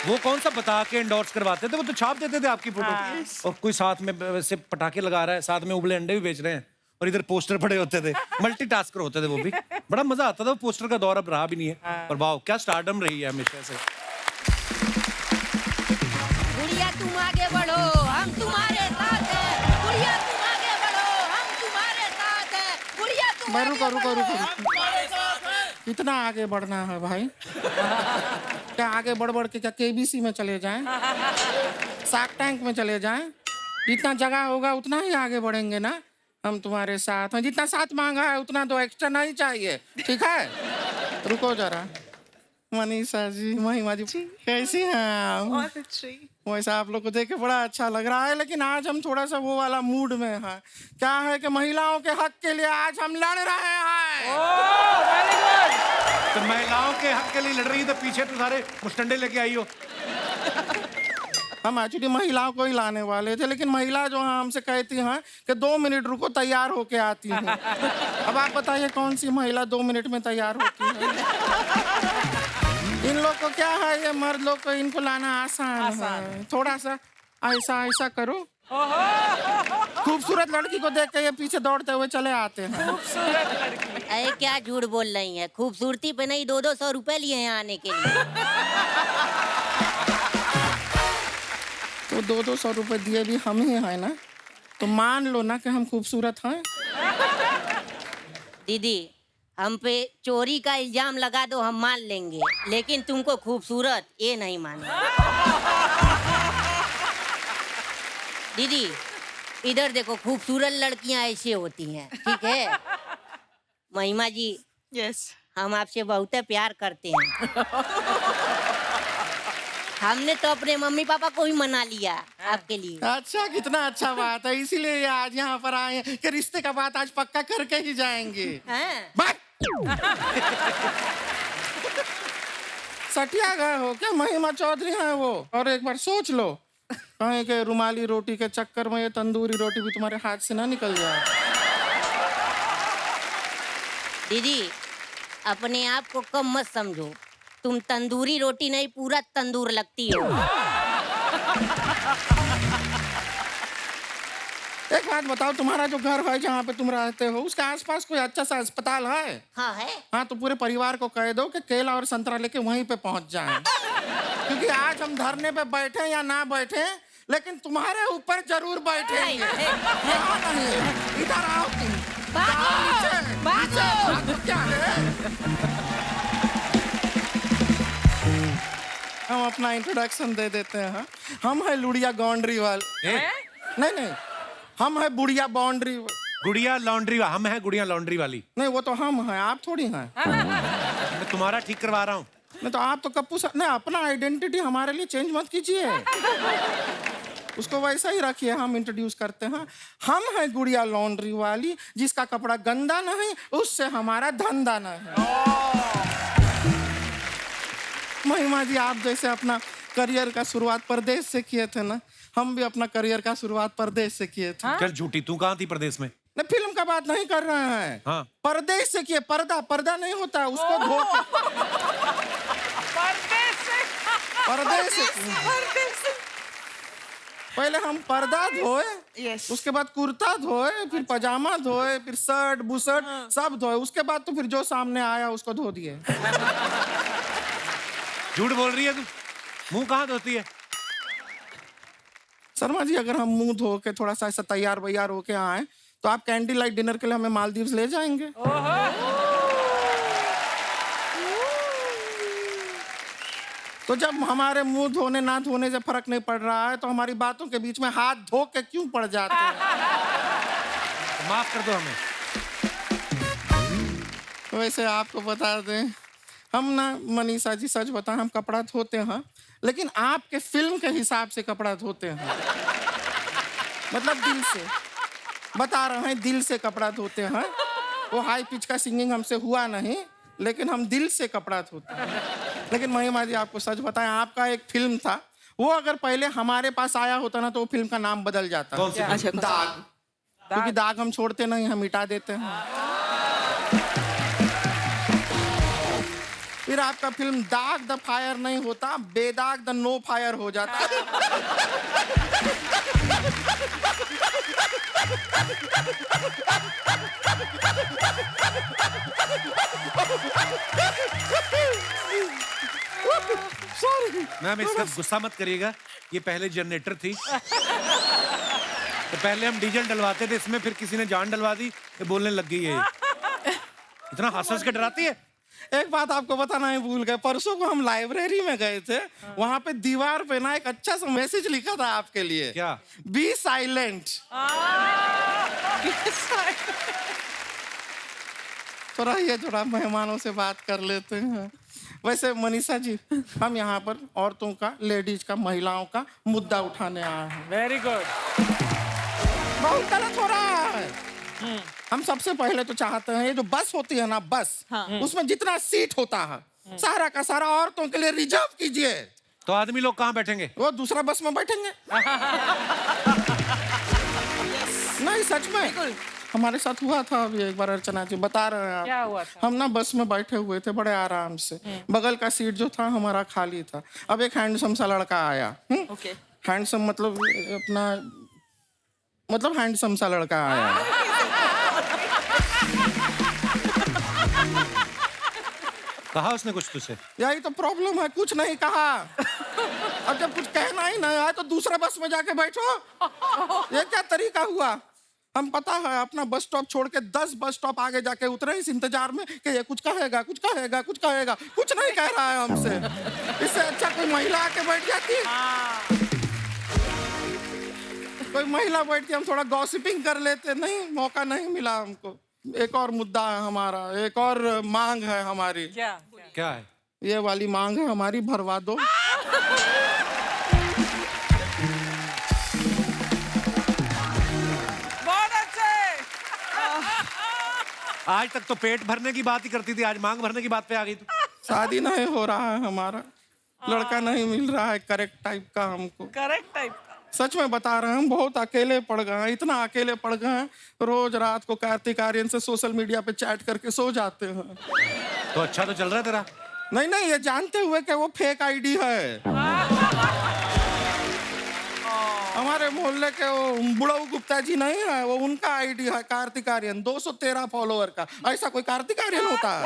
वो कौन सा बता के एंडोर्स करवाते थे, वो तो छाप देते थे आपकी फोटो। और कोई साथ में वैसे पटाखे लगा रहा है, साथ में उबले अंडे भी बेच रहे हैं, और इधर पोस्टर पड़े होते थे। मल्टीटास्कर होते थे वो भी। बड़ा मजा आता था। वो पोस्टर का दौर अब रहा भी नहीं है। और वाह, क्या स्टारडम रही है हमेशा से। गुड़िया तुम आगे बढ़ो, हम तुम्हारे साथ हैं। गुड़िया तुम आगे बढ़ो, हम तुम्हारे साथ हैं। गुड़िया तुम आगे रुको रुको बढ़ो, रुको हम तुम्हारे साथ हैं। कितना आगे बढ़ना है भाई? क्या आगे बढ़ बढ़ के क्या केबीसी में चले जाएं, शार्क टैंक में चले जाएं? जितना जगह होगा उतना ही आगे बढ़ेंगे ना। हम तुम्हारे साथ हैं, जितना साथ मांगा है उतना तो एक्स्ट्रा नहीं चाहिए, ठीक है? रुको जरा। मनीषा जी, महिमा जी, कैसी हैं आप? बहुत अच्छी। वैसा आप लोग को देख के बड़ा अच्छा लग रहा है, लेकिन आज हम थोड़ा सा वो वाला मूड में हैं। क्या है कि महिलाओं के हक के लिए आज हम लड़ रहे हैं। Very good. तो महिलाओं के हक के लिए लड़ रही है, तो पीछे तो सारे मुस्टंडे लेके आई हो। हम एक्चुअली महिलाओं को ही लाने वाले थे, लेकिन महिला जो है हमसे कहती हैं कि 2 मिनट रुको, तैयार होके आती हूँ। अब आप बताइए कौन सी महिला 2 मिनट में तैयार होती है? इन लोग को क्या है, ये मर्द लोग को इनको लाना आसान है। थोड़ा सा ऐसा ऐसा करो, खूबसूरत लड़की को देख के ये पीछे दौड़ते हुए चले आते हैं। खूबसूरत लड़की। अरे क्या झूठ बोल रही है, खूबसूरती पे नहीं 200-200 रुपए लिए हैं आने के लिए। तो 200-200 रुपए दिए भी हम ही हैं ना, तो मान लो ना कि हम खूबसूरत हैं। दीदी, हम पे चोरी का इल्जाम लगा दो, हम मान लेंगे, लेकिन तुमको खूबसूरत ये नहीं माने। दीदी इधर देखो, खूबसूरत लड़कियां ऐसे होती हैं, ठीक है? महिमा जी, यस। हम आपसे बहुत प्यार करते हैं। हमने तो अपने मम्मी पापा को ही मना लिया आपके लिए। अच्छा, कितना अच्छा बात है। इसीलिए ये आज यहाँ पर आए हैं कि रिश्ते का बात आज पक्का करके ही जाएंगे। हाँ? बात सटिया गए हो क्या? महिमा चौधरी हैं वो। और एक बार सोच लो, कहीं के रुमाली रोटी के चक्कर में ये तंदूरी रोटी भी तुम्हारे हाथ से ना निकल जाए। दीदी अपने आप को कम मत समझो, तुम तंदूरी रोटी नहीं पूरा तंदूर लगती हो। एक बात बताओ, तुम्हारा जो घर है जहाँ पे तुम रहते हो, उसके आसपास कोई अच्छा सा अस्पताल है? हाँ है। हाँ, तो पूरे परिवार को कह दो कि केला और संतरा लेके वहीं पे पहुंच जाएं। क्योंकि आज हम धरने पे बैठे या ना बैठे, लेकिन तुम्हारे ऊपर जरूर बैठेंगे। हाँ, नहीं, इधर आओ तुम। भागो, नीचे, भागो। नीचे, भागो, क्या है? हम अपना इंट्रोडक्शन दे देते हैं। हम है लुड़िया गौंडरी वाले। नहीं नहीं, हम है बुढ़िया बाउंड्री। गुड़िया लॉन्ड्री, हम है गुड़िया लॉन्ड्री वाली। नहीं, वो तो हम हैं, आप थोड़ी हैं। मैं तुम्हारा ठीक करवा रहा हूँ। नहीं तो आप तो कप्पू सर। नहीं, अपना आइडेंटिटी हमारे लिए चेंज मत कीजिए, उसको वैसा ही रखिए। हम इंट्रोड्यूस करते हैं, हम हैं गुड़िया लॉन्ड्री वाली, जिसका कपड़ा गंदा नहीं, उससे हमारा धंधा नहीं। महिमा जी, आप जैसे अपना करियर का शुरुआत परदेश से किए थे ना, हम भी अपना करियर का शुरुआत परदेश से किए थे। चल झूठी, तू कहाँ थी प्रदेश में? नहीं, फिल्म का बात नहीं कर रहे हैं। हाँ। परदेश से किए। पर्दा नहीं होता, उसको धो के परदेश से किए। पहले हम पर्दा धोए, Yes. उसके बाद कुर्ता धोए, फिर पजामा धोए, फिर शर्ट बुशर्ट सब धोए, उसके बाद तो फिर जो सामने आया उसको धो दिए। झूठ बोल रही है तू। मुंह कहाँ धोती है? शर्मा जी, अगर हम मुंह धो के थोड़ा सा ऐसा तैयार वैयार होके आए, तो आप कैंडल लाइट डिनर के लिए हमें मालदीव्स ले जाएंगे? तो जब हमारे मुंह धोने ना धोने से फर्क नहीं पड़ रहा है तो हमारी बातों के बीच में हाथ धो के क्यों पड़ जाते हैं? माफ कर दो हमें। वैसे आपको बता दें, हम ना मनीषा जी सच बताएं, हम कपड़ा धोते हैं, लेकिन आपके फिल्म के हिसाब से कपड़ा धोते हैं। मतलब दिल से बता रहे हैं, दिल से कपड़ा धोते हैं। वो हाई पिच का सिंगिंग हमसे हुआ नहीं, लेकिन हम दिल से कपड़ा धोते हैं। लेकिन महिमा जी आपको सच बताएं, आपका एक फिल्म था, वो अगर पहले हमारे पास आया होता ना तो वो फिल्म का नाम बदल जाता। कौन सी फिल्म? अच्छा, दाग। क्योंकि दाग हम छोड़ते नहीं, हम मिटा देते हैं। फिर आपका फिल्म दाग द फायर नहीं होता, बेदाग द नो फायर हो जाता है। सॉरी मैम, इसका गुस्सा मत करिएगा, ये पहले जनरेटर थी। तो पहले हम डीजल डलवाते थे इसमें, फिर किसी ने जान डलवा दी, ये बोलने लग गई है। इतना हंस के डराती है। एक बात आपको बताना ही भूल गए, परसों को हम लाइब्रेरी में गए थे, वहां पे दीवार पे ना एक अच्छा सा मैसेज लिखा था आपके लिए। क्या? Be silent. तो रहिए, थोड़ा मेहमानों से बात कर लेते हैं। वैसे मनीषा जी, हम यहाँ पर औरतों का, लेडीज का, महिलाओं का मुद्दा उठाने आए हैं। Very good. बहुत गलत हो रहा है। हम सबसे पहले तो चाहते हैं, ये जो बस होती है ना, बस, उसमें जितना सीट होता है सारा का सारा औरतों के लिए रिजर्व कीजिए। तो आदमी लोग कहाँ बैठेंगे? वो दूसरा बस में बैठेंगे। नहीं, सच में हमारे साथ हुआ था अभी एक बार। अर्चना जी बता रहे हैं क्या आप, हुआ था? हम ना बस में बैठे हुए थे बड़े आराम से, बगल का सीट जो था हमारा खाली था। अब एक हैंडसम सा लड़का आया। ओके। हैंडसम मतलब अपना, मतलब हैंडसम सा लड़का आया। कहा उसने कुछ तुझसे? यही तो प्रॉब्लम है, कुछ नहीं कहा। अब जब कुछ कहना ही नहीं आया तो दूसरा बस में जाके बैठो, ये क्या तरीका हुआ? हम पता है अपना बस स्टॉप छोड़ के 10 बस स्टॉप आगे जाके उतरे इस इंतजार में कि ये कुछ कहेगा, कुछ कहेगा, कुछ कहेगा, कुछ नहीं कह रहा है हमसे। इससे अच्छा कोई महिला आके बैठ जाती। कोई महिला बैठती, हम थोड़ा गॉसिपिंग कर लेते। नहीं, मौका नहीं मिला हमको। एक और मुद्दा है हमारा, एक और मांग है हमारी। क्या? क्या है? ये वाली मांग है हमारी, भरवा दो। बहुत अच्छे। आज तक तो पेट भरने की बात ही करती थी, आज मांग भरने की बात पे आ गई तू। शादी नहीं हो रहा है हमारा, लड़का नहीं मिल रहा है करेक्ट टाइप का हमको। Correct type. सच में बता रहे हैं, हम बहुत अकेले पड़ गए हैं, इतना अकेले पड़ गए हैं, रोज रात को कार्तिक आर्यन से सोशल मीडिया पे चैट करके सो जाते हैं। तो अच्छा तो चल रहा है तेरा। नहीं नहीं, ये जानते हुए कि वो फेक आईडी है। हमारे मोहल्ले के वो बुढ़ऊ गुप्ता जी नहीं है, वो उनका आईडी है, कार्तिक आर्यन, 213 फॉलोअर का। ऐसा कोई कार्तिक आर्यन होता है?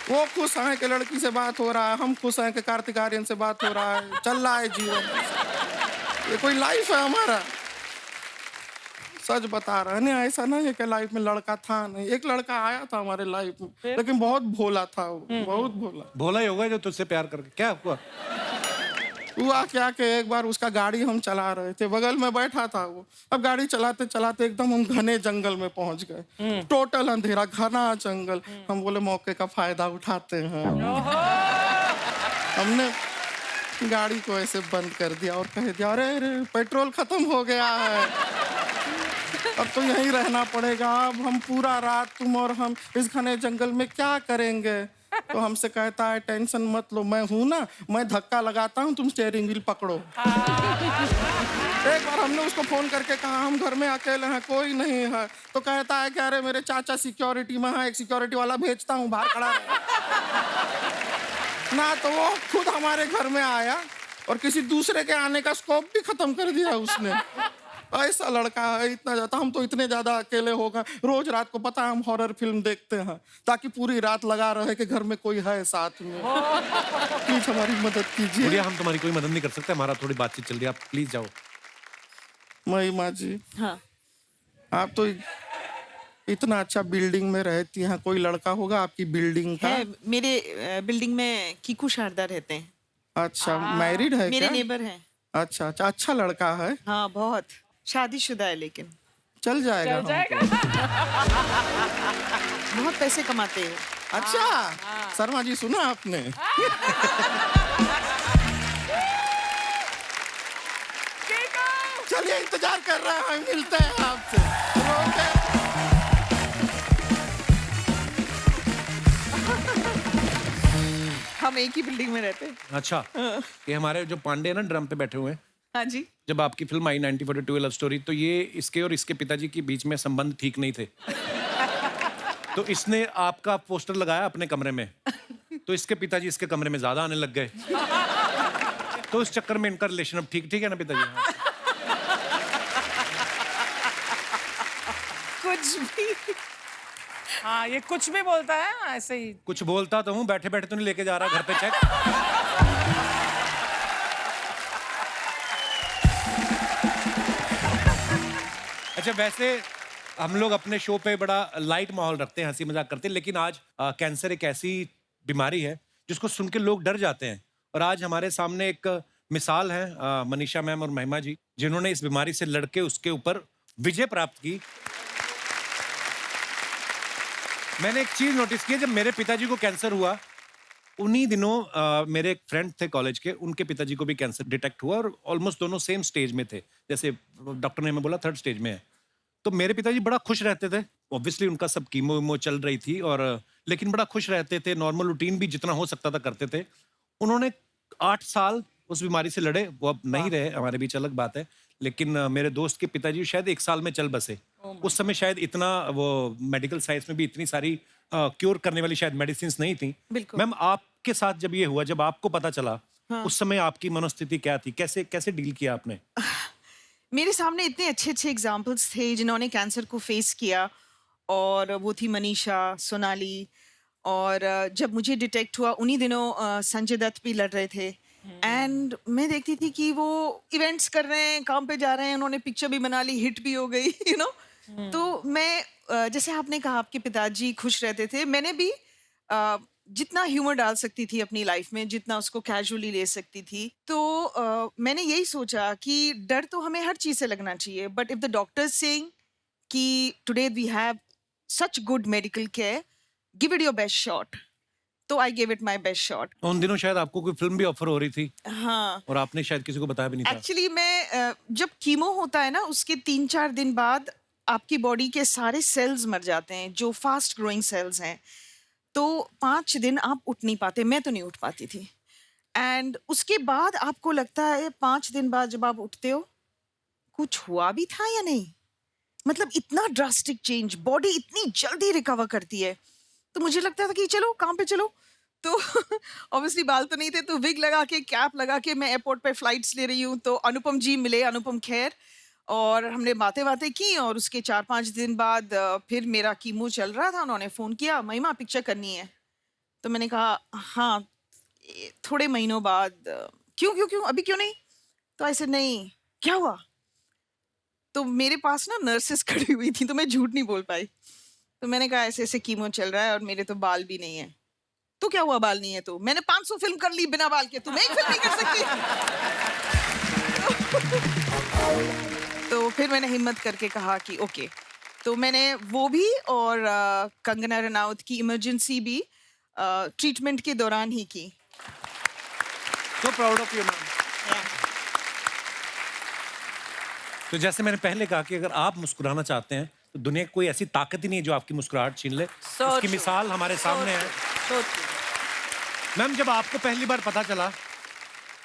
वो खुश हैं कि लड़की से बात हो रहा है, हम खुश हैं कि कार्तिक आर्यन से बात हो रहा है, चल रहा है जीवन। ये कोई लाइफ है हमारा? सच बता रहे हैं, नहीं ऐसा नहीं है कि लाइफ में लड़का था नहीं। एक लड़का आया था हमारे लाइफ में, लेकिन बहुत भोला था वो, बहुत भोला। भोला ही होगा जो तुझसे प्यार करके। क्या हुआ? हुआ क्या कि एक बार उसका गाड़ी हम चला रहे थे, बगल में बैठा था वो। अब गाड़ी चलाते चलाते एकदम हम घने जंगल में पहुंच गए, टोटल अंधेरा, घना जंगल। हम बोले मौके का फायदा उठाते हैं। हमने गाड़ी को ऐसे बंद कर दिया और कह दिया, अरे अरे पेट्रोल खत्म हो गया है, अब तो यहीं रहना पड़ेगा। अब हम पूरा रात तुम और हम इस घने जंगल में क्या करेंगे? तो हमसे कहता है, टेंशन मत लो, मैं हूं ना, मैं धक्का लगाता हूं, तुम स्टीयरिंग व्हील पकड़ो। एक बार हमने उसको फोन करके कहा हम घर में अकेले हैं, कोई नहीं है। तो कहता है कि अरे मेरे चाचा सिक्योरिटी में है, एक सिक्योरिटी वाला भेजता हूँ, बाहर खड़ा है ना। तो वो खुद हमारे घर में आया और किसी दूसरे के आने का स्कोप भी खत्म कर दिया उसने। ऐसा लड़का है, इतना ज्यादा। हम तो इतने ज्यादा अकेले हो गए, रोज रात को पता है हम हॉरर फिल्म देखते हैं ताकि पूरी रात लगा रहे कि घर में कोई है साथ में। प्लीज हमारी मदद कीजिए। भैया, हम तुम्हारी कोई मदद नहीं कर सकते, हमारा थोड़ी बातचीत चल रही है, आप प्लीज जाओ। महिमा जी, हाँ। आप तो इतना अच्छा बिल्डिंग में रहती हैं, कोई लड़का होगा आपकी बिल्डिंग का? है मेरे बिल्डिंग में कीकू शारदा रहते हैं, अच्छा, मैरिड है मेरे क्या? नेबर हैं। अच्छा अच्छा, अच्छा लड़का है, हाँ बहुत, शादीशुदा है लेकिन चल जाएगा चल जाएगा। बहुत पैसे कमाते हैं। अच्छा शर्मा जी, सुना आपने? चलिए, इंतजार कर रहा है, मिलते हैं आपसे। ओके। हम एक ही बिल्डिंग में रहते हैं। अच्छा, ये हमारे जो पांडे हैं ना ड्रम पे बैठे हुए हैं, हाँ जी। जब आपकी फिल्म आई 1942 लव स्टोरी, तो ये इसके और इसके पिताजी के बीच में संबंध ठीक नहीं थे। तो इसने आपका पोस्टर लगाया अपने कमरे में, तो इसके पिताजी इसके कमरे में ज्यादा आने लग गए। तो इस चक्कर में इनका रिलेशन अब ठीक ठीक है ना पिताजी? हाँ। कुछ भी। हाँ, ये कुछ भी बोलता है ऐसे ही। कुछ बोलता तो हूँ, बैठे बैठे तो नहीं लेके जा रहा घर पे चेक। अच्छा, वैसे हम लोग अपने शो पे बड़ा लाइट माहौल रखते हैं, हंसी मजाक करते हैं, लेकिन आज कैंसर एक ऐसी बीमारी है जिसको सुन के लोग डर जाते हैं। और आज हमारे सामने एक मिसाल है, मनीषा मैम और महिमा जी, जिन्होंने इस बीमारी से लड़के उसके ऊपर विजय प्राप्त की। मैंने एक चीज नोटिस की, जब मेरे पिताजी को कैंसर हुआ, उन्हीं दिनों मेरे एक फ्रेंड थे कॉलेज के, उनके पिताजी को भी कैंसर डिटेक्ट हुआ और ऑलमोस्ट दोनों सेम स्टेज में थे। जैसे डॉक्टर ने हमें बोला 3rd स्टेज में है। तो मेरे पिताजी बड़ा खुश रहते थे। ऑब्वियसली उनका सब कीमो वीमो चल रही थी, और लेकिन बड़ा खुश रहते थे, नॉर्मल रूटीन भी जितना हो सकता था करते थे। उन्होंने 8 साल उस बीमारी से लड़े। वो अब नहीं रहे हमारे बीच, अलग बात है, लेकिन मेरे दोस्त के पिताजी शायद 1 साल में चल बसे। उस समय शायद इतना वो मेडिकल साइंस में भी इतनी सारी क्योर करने वाली शायद मेडिसिन नहीं थी। बिल्कुल। मैम, आपके साथ जब ये हुआ, जब आपको पता चला, उस समय आपकी मनोस्थिति क्या थी? कैसे कैसे डील किया आपने? मेरे सामने इतने अच्छे अच्छे एग्जाम्पल्स थे जिन्होंने कैंसर को फेस किया, और वो थी मनीषा, सोनाली, और जब मुझे डिटेक्ट हुआ उन्हीं दिनों संजय दत्त भी लड़ रहे थे। एंड मैं देखती थी कि वो इवेंट्स कर रहे हैं, काम पे जा रहे हैं, उन्होंने पिक्चर भी बना ली, हिट भी हो गई, यू नो। तो मैं जैसे आपने कहा आपके पिताजी खुश रहते थे, मैंने भी जितना ह्यूमर डाल सकती थी अपनी लाइफ में, जितना उसको कैजुअली ले सकती थी, तो मैंने यही सोचा कि डर तो हमें हर चीज़ से लगना चाहिए, but if the doctor saying कि today we have such good medical care, give it your best shot, तो I give it my best shot. उन दिनों शायद आपको कोई फिल्म भी ऑफर हो रही थी, हाँ, और आपने शायद किसी को बताया भी नहीं था। एक्चुअली मैं जब कीमो होता है ना, उसके 3-4 दिन बाद आपकी बॉडी के सारे सेल्स मर जाते हैं, जो फास्ट ग्रोइंग सेल्स हैं। तो 5 दिन आप उठ नहीं पाते, मैं तो नहीं उठ पाती थी। एंड उसके बाद आपको लगता है 5 दिन बाद जब आप उठते हो, कुछ हुआ भी था या नहीं। मतलब इतना ड्रास्टिक चेंज, बॉडी इतनी जल्दी रिकवर करती है। तो मुझे लगता था कि चलो काम पे चलो। तो ऑब्वियसली बाल तो नहीं थे, तो विग लगा के, कैप लगा के मैं एयरपोर्ट पे फ्लाइट्स ले रही हूँ। तो अनुपम जी मिले, अनुपम खेर, और हमने बातें की, और उसके 4-5 दिन बाद फिर मेरा कीमो चल रहा था। उन्होंने फ़ोन किया, महिमा पिक्चर करनी है। तो मैंने कहा हाँ, थोड़े महीनों बाद। क्यों अभी क्यों नहीं? तो ऐसे नहीं, क्या हुआ? तो मेरे पास ना नर्सेस खड़ी हुई थी, तो मैं झूठ नहीं बोल पाई। तो मैंने कहा ऐसे ऐसे कीमो चल रहा है और मेरे तो बाल भी नहीं है। तो क्या हुआ बाल नहीं है? तो मैंने 500 फिल्म कर ली बिना बाल के, तुम एक फिल्म नहीं कर सकती। तो फिर मैंने हिम्मत करके कहा कि ओके। तो मैंने वो भी, और कंगना रनावत की इमरजेंसी भी ट्रीटमेंट के दौरान ही की। So proud of you, ma'am. तो जैसे मैंने पहले कहा कि अगर आप मुस्कुराना चाहते हैं, तो दुनिया की कोई ऐसी ताकत ही नहीं है जो आपकी मुस्कुराहट छीन ले। उसकी true. मिसाल हमारे सामने है। मैम, जब आपको पहली बार पता चला,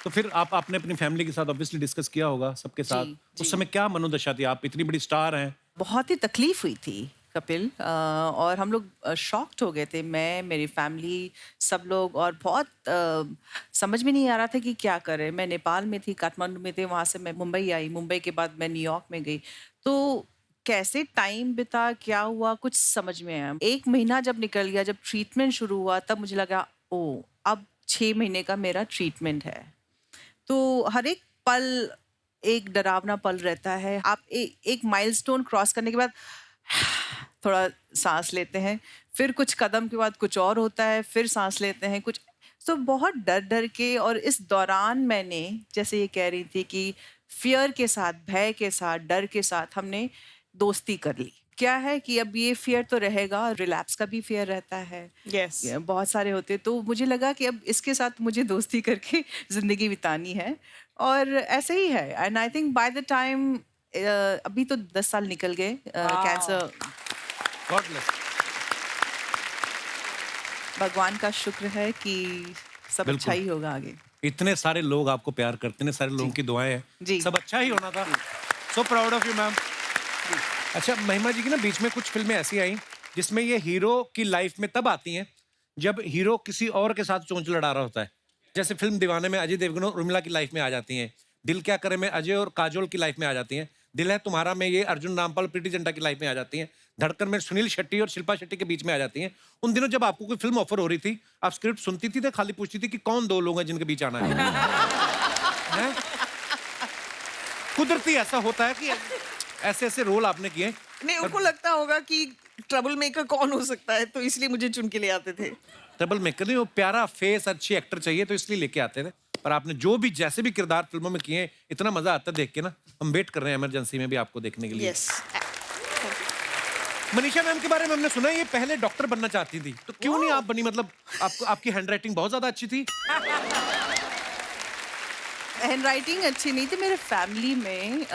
तो फिर आपने अपनी फैमिली के साथ ऑब्वियसली डिस्कस किया होगा, सबके साथ। उस समय क्या मनोदशा थी? आप इतनी बड़ी स्टार हैं। बहुत ही तकलीफ हुई थी कपिल, और हम लोग शॉक्ड हो गए थे, मैं, मेरी फैमिली, सब लोग, और बहुत समझ में नहीं आ रहा था कि क्या करें। मैं नेपाल में थी, काठमांडू में थे, वहाँ से मैं मुंबई आई, मुंबई के बाद मैं न्यूयॉर्क में गई। तो कैसे टाइम बिता, क्या हुआ, कुछ समझ में आया। 1 महीना जब निकल गया, जब ट्रीटमेंट शुरू हुआ, तब मुझे लगा ओ अब 6 महीने का मेरा ट्रीटमेंट है। तो हर एक पल एक डरावना पल रहता है। आप एक माइलस्टोन क्रॉस करने के बाद थोड़ा सांस लेते हैं, फिर कुछ कदम के बाद कुछ और होता है, फिर सांस लेते हैं कुछ। तो बहुत डर डर के, और इस दौरान मैंने, जैसे ये कह रही थी कि फियर के साथ, भय के साथ, डर के साथ हमने दोस्ती कर ली। क्या है कि अब ये फियर तो रहेगा, रिलैप्स का भी फियर रहता है, यस बहुत सारे होते, तो मुझे लगा कि अब इसके साथ मुझे दोस्ती करके ज़िंदगी बितानी है, और ऐसे ही है। And I think by the time अभी तो 10 साल निकल गए कैंसर। God bless. भगवान का शुक्र है कि सब बिल्कुल। अच्छा ही होगा आगे। इतने सारे लोग आपको प्यार करते हैं, इतने सारे लोगों की दुआएं हैं, जी। सब अच्छा ही होना था। So proud of you ma'am. अच्छा, महिमा जी की ना बीच में कुछ फिल्में ऐसी आई जिसमें ये हीरो की लाइफ में तब आती हैं जब हीरो किसी और के साथ चोंच लड़ा रहा होता है। जैसे फिल्म दीवाने में अजय देवगन और उर्मिला की लाइफ में आ जाती हैं, दिल क्या करे में अजय और काजोल की लाइफ में आ जाती हैं, दिल है तुम्हारा में ये अर्जुन रामपाल प्रीति जिंटा की लाइफ में आ जाती हैं, धड़कन में सुनील शेट्टी और शिल्पा शेट्टी के बीच में आ जाती हैं। उन दिनों जब आपको कोई फिल्म ऑफर हो रही थी, आप स्क्रिप्ट सुनती थी तो खाली पूछती थी कि कौन दो लोग हैं जिनके बीच आना है? हैं? कुदरती ऐसा होता है कि ऐसे ऐसे रोल आपने किए। नहीं, उनको लगता होगा कि ट्रबल मेकर कौन हो सकता है, तो इसलिए मुझे चुन के ले आते थे। ट्रबल मेकर नहीं, वो प्यारा फेस, अच्छी एक्टर चाहिए तो इसलिए लेके आते थे। पर आपने जो भी जैसे भी किरदार फिल्मों में किए, इतना मजा आता है देख के ना। हम वेट कर रहे हैं इमरजेंसी में भी आपको देखने के लिए। यस मनीषा मैम के बारे में हमने सुना है ये पहले डॉक्टर बनना चाहती थी, तो क्यों नहीं आप बनी? मतलब आपको, आपकी हैंडराइटिंग बहुत ज्यादा अच्छी थी। हैंड राइटिंग अच्छी नहीं थी मेरे फैमिली में।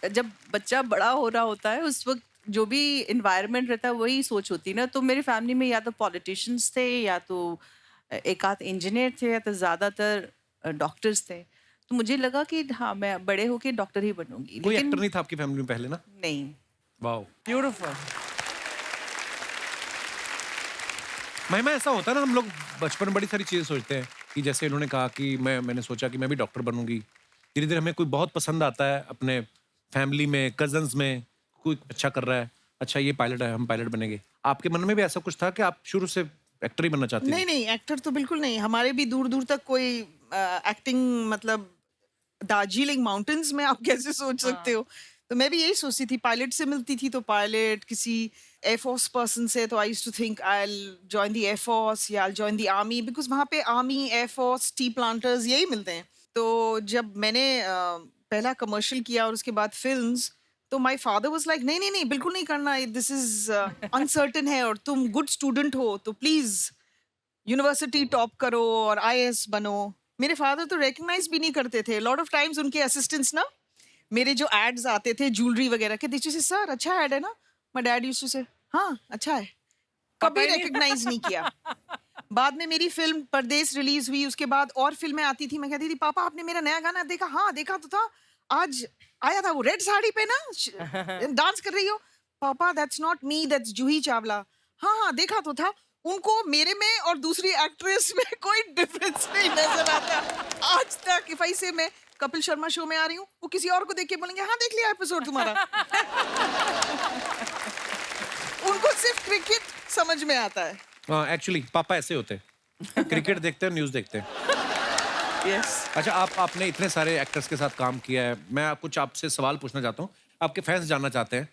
जब बच्चा बड़ा हो रहा होता है उस वक्त जो भी इन्वायरमेंट रहता है वही सोच होती है ना। तो मेरी फैमिली में या तो पॉलिटिशियंस थे, या तो एक आध इंजीनियर थे, या तो ज़्यादातर डॉक्टर्स थे। तो मुझे लगा कि हाँ, मैं बड़े होके डॉक्टर ही बनूंगी। कोई लेकिन एक्टर नहीं था आपकी फैमिली में पहले ना? नहीं। Wow, beautiful. महिमा ऐसा होता है ना, हम लोग बचपन में बड़ी सारी चीजें सोचते हैं कि जैसे इन्होंने कहा कि मैंने सोचा कि मैं भी डॉक्टर बनूंगी। धीरे धीरे हमें कोई बहुत पसंद आता है अपने फैमिली में, कजन्स में, कोई अच्छा कर रहा है, अच्छा ये पायलट है, हम पायलट बनेंगे। आपके मन में भी ऐसा कुछ था कि आप शुरू से एक्टर ही बनना चाहती थी? नहीं नहीं, एक्टर तो बिल्कुल नहीं। हमारे भी दूर दूर तक कोई एक्टिंग, मतलब दार्जिलिंग माउंटेन्स में आप कैसे सोच सकते हो। तो मैं भी यही सोचती थी, पायलट से मिलती थी तो पायलट, किसी एयरफोर्स पर्सन से तो I used to think I will join the air force या I will join the army, because वहाँ पे आर्मी, एयरफोर्स, टी प्लांटर्स यही मिलते हैं। तो जब मैंने पहला कमर्शियल किया और उसके बाद फिल्म्स, तो माय फादर वाज लाइक नहीं नहीं नहीं, बिल्कुल नहीं करना, दिस इज अनसर्टेन है और तुम गुड स्टूडेंट हो तो प्लीज यूनिवर्सिटी टॉप करो और आईएएस बनो। मेरे फादर तो रिकग्नाइज भी नहीं करते थे। लॉट ऑफ टाइम्स उनके असिस्टेंट्स ना, मेरे जो एड्स आते थे ज्वेलरी वगैरह के, दीजिए सर अच्छा एड है ना, माय डैड यूज्ड टू से हाँ अच्छा है, कभी रिकग्नाइज नहीं किया। बाद में मेरी फिल्म परदेश रिलीज हुई, उसके बाद और फिल्में आती थी, मैं कहती थी पापा आपने मेरा नया गाना देखा? हाँ देखा तो था, आज आया था वो रेड साड़ी पे ना, डांस कर रही हो। पापा that's not me, that's Juhi Chawla. हाँ हाँ देखा तो था। उनको मेरे में और दूसरी एक्ट्रेस में कोई डिफरेंस नहीं नजर आता आज तक। इफ आई से मैं कपिल शर्मा शो में आ रही हूँ, वो किसी और को देख के बोलेंगे हाँ देख लिया एपिसोड तुम्हारा। उनको सिर्फ क्रिकेट समझ में आता है। हाँ, एक्चुअली पापा ऐसे होते हैं, क्रिकेट देखते हैं, न्यूज़ देखते हैं। यस अच्छा, आपने इतने सारे एक्टर्स के साथ काम किया है, मैं कुछ आपसे सवाल पूछना चाहता हूँ। आपके फैंस जानना चाहते हैं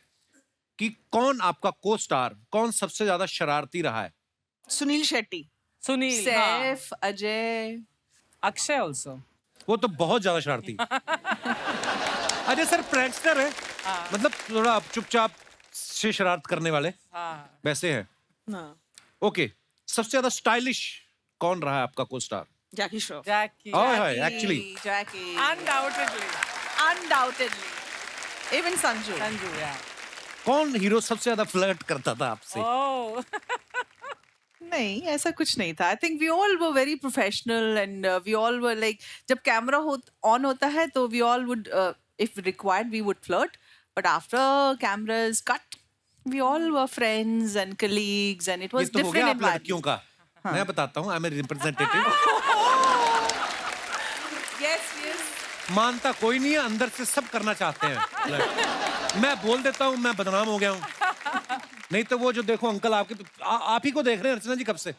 कि कौन आपका को स्टार, कौन सबसे ज्यादा शरारती रहा है? सुनील शेट्टी। सुनील, हाँ। सैफ, अजय, अक्षय ऑल्सो। वो तो बहुत ज्यादा शरारती। अजय सर प्रैंकस्टर है, मतलब थोड़ा चुपचाप से शरारत करने वाले हाँ। वैसे हैं। हाँ ओके, सबसे ज्यादा स्टाइलिश कौन रहा है आपका को स्टार? जैकी श्रॉफ। जैकी। एक्चुअली जैकी, Undoubtedly. Undoubtedly, even Sanju. Sanju, yeah. कौन हीरो सबसे ज्यादा फ्लर्ट करता था आपसे? Oh. नहीं, ऐसा कुछ नहीं था। I think we all were very professional and we all were like, जब कैमरा ऑन होता है तो we all would, if required we would flirt, but after camera is cut we all were friends and colleagues and it ये वाज तो हो गया डिफरेंट आप लड़कियों का। मैं बताता हूँ, I am representative. Yes yes, मानता कोई नहीं है, अंदर से सब करना चाहते हैं। मैं बोल देता हूँ मैं बदनाम हो गया हूँ। नहीं तो वो जो देखो अंकल आपके आप ही को देख रहे हैं अर्चना जी कब से,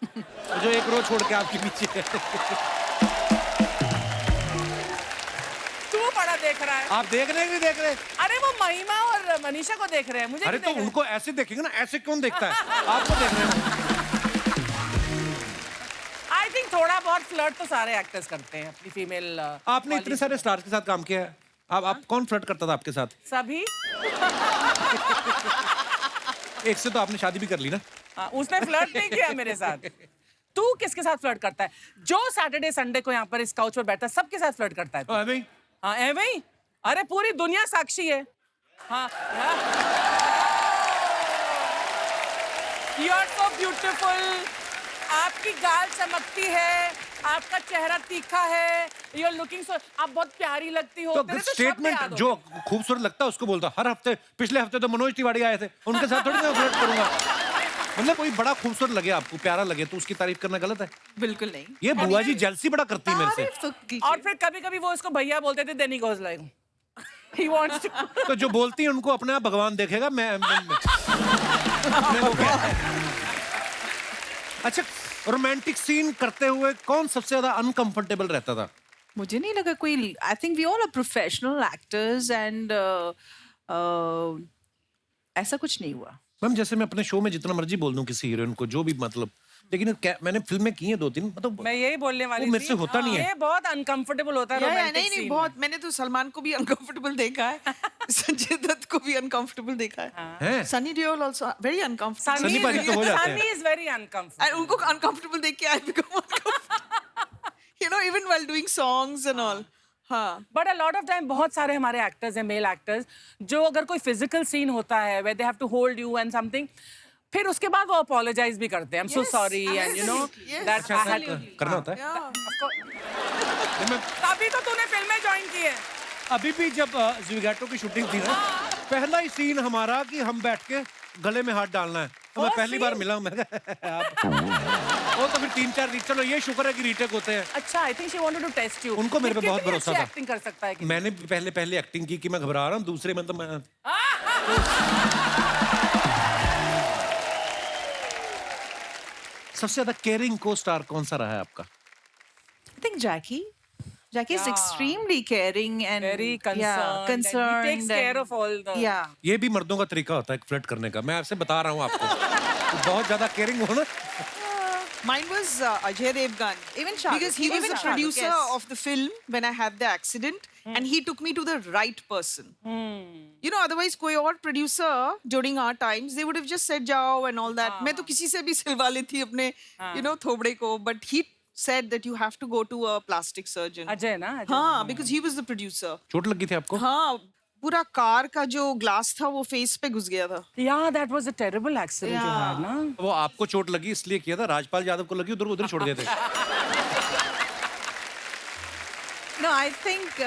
जो एक रोज छोड़ के आपके पीछे है। तू बड़ा देख रहा है? आप देख रहे हैं कि नहीं देख रहे? अरे वो महिमा और मनीषा को देख रहे हैं, मुझे अरे क्यों तो देख उनको ऐसे देखेंगे ना, ऐसे कौन देखता है? आपको देख रहे हैं। आई थिंक थोड़ा बहुत फ्लर्ट तो सारे एक्टर्स करते हैं अपनी फीमेल। आपने इतने सारे स्टार्स के साथ काम किया है, आप कौन फ्लर्ट करता था आपके साथ? सभी। एक से तो आपने शादी भी कर ली ना? हाँ, उसने फ्लर्ट नहीं किया मेरे साथ। तू किसके साथ फ्लर्ट करता है? जो सैटरडे संडे को यहाँ पर इस काउच पर बैठता है सबके साथ फ्लर्ट करता है तू। अभी हाँ एवं ही। अरे पूरी दुनिया साक्षी है। हाँ यू आर सो ब्यूटीफुल, आपकी गाल चमकती है, आपका चेहरा तीखा है, यू आर लुकिंग सो, आप बहुत प्यारी लगती हो। तो तेरे तो शब्द याद स्टेटमेंट हो जो गए। खूबसूरत लगता है उसको बोलता। हर हफ्ते, पिछले हफ्ते तो मनोज तिवारी आए थे, उनके साथ थोड़ी मैं फ्लर्ट करूंगा। मतलब कोई बड़ा खूबसूरत लगे आपको, प्यारा लगे, तो उसकी तारीफ करना गलत है? बिल्कुल नहीं। ये बुआ जी जेलसी बड़ा करती है मेरे से। तारीफ तो कीजिए। और फिर कभी कभी वो इसको भैया बोलते थे, then he goes like he wants to. तो जो बोलती है उनको अपने आप भगवान देखेगा। मैं वो क्या है? अच्छा, रोमांटिक सीन करते हुए कौन सबसे ज्यादा अनकंफर्टेबल रहता था? मुझे नहीं लगा कोई, I think we all are professional actors and ऐसा कुछ नहीं हुआ। मैम जैसे मैं अपने शो में जितना मर्जी बोल दूं किसी हीरोइन को, जो भी मतलब, लेकिन मैंने फिल्में की हैं 2-3, मतलब मैं यही बोलने वाली वो मेरे से होता नहीं है। ये बहुत अनकंफर्टेबल होता है या, रोमांटिक नहीं नहीं, सीन। बहुत। मैंने तो सलमान को भी अनकंफर्टेबल देखा है, संजय दत्त को भी अनकंफर्टेबल देखा है, हैं? Sunny Deol also very uncomfortable. Sunny paaji तो हो जाते हैं। Sunny is very uncomfortable. उनको अनकंफर्टेबल देख के I become uncomfortable, you know, even while doing songs and all. हाँ, but a lot of time बहुत सारे हमारे एक्टर्स हैं, मेल एक्टर्स, जो अगर कोई फिजिकल सीन होता है where they have to hold you and something, फिर उसके बाद वो अपोलोजाइज भी करते हैं, I am so Yes, sorry and you know absolutely, yes. That ऐसा करना होता है। तभी तो तूने फिल्में ज्वाइन की है। अभी भी जब ज़िगाटो की शूटिंग थी ना, पहला ही सीन हमारा कि हम बैठ के गले में हाथ डालना है। तो मैं वो पहली बार scene? मिला हूं, मैं आप वो तो फिर 3-4 रीट, चलो ये शुक्र है कि रीटेक होते हैं। अच्छा, I think she wanted to test you. उनको मेरे पे बहुत भरोसा था। एक्टिंग कर सकता है कि मैंने पहले एक्टिंग की कि मैं घबरा रहा हूँ, दूसरे में तो मैं सबसे ज्यादा केयरिंग को स्टार कौन सा रहा है आपका? I think Jackie is Yeah. extremely caring and Very concerned and he takes care of all the- yeah. ये भी मर्दों का तरीका होता है फ्लर्ट करने का, मैं आपसे बता रहा हूँ आपको। तो बहुत ज्यादा केयरिंग हो ना। mine was Ajay Devgan. Even Shah Rukh. Because he was Even the Shah Rukh, producer yes. of the film when I had the accident, and he took me to the right person. You know, otherwise कोई और producer during our times they would have just said जाओ and all that. मैं तो किसी से भी सिलवा ली थी अपने you know थोबड़े को, but he said that you have to go to a plastic surgeon. Ajay ना, अजय। हाँ, because he was the producer. चोट लगी थी आपको? हाँ, पूरा कार का जो ग्लास था वो फेस पे घुस गया था। Yeah, that was a terrible accident you Yeah. had, ना? वो आपको चोट लगी इसलिए किया था, राजपाल यादव को लगी उधर छोड़ देते। No, I think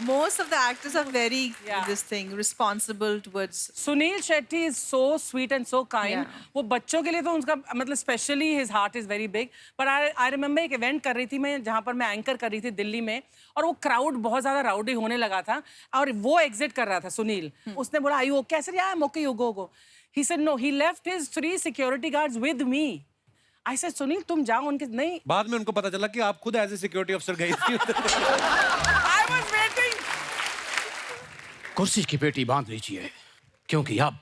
most of the actors are very Yeah. this thing responsible towards. Sunil Shetty is so sweet and so kind. Yeah. वो बच्चों के लिए तो उनका मतलब specially his heart is very big. But I remember एक इवेंट कर रही थी मैं, जहाँ पर मैं एंकर कर रही थी दिल्ली में, और वो क्राउड बहुत ज्यादा राउडी होने लगा था और वो एग्जिट कर रहा था सुनील। उसने बोला आई ओके? कैसे यार okay you go. He said no, he left his 3 security guards with me. I said Sunil तुम जाओ उनके, नहीं। बाद में उनको पता चला कि आप खुद एज ए सिक्योरिटी अफसर गई थी। I was waiting. कुर्सी की पेटी बांध लीजिए क्योंकि अब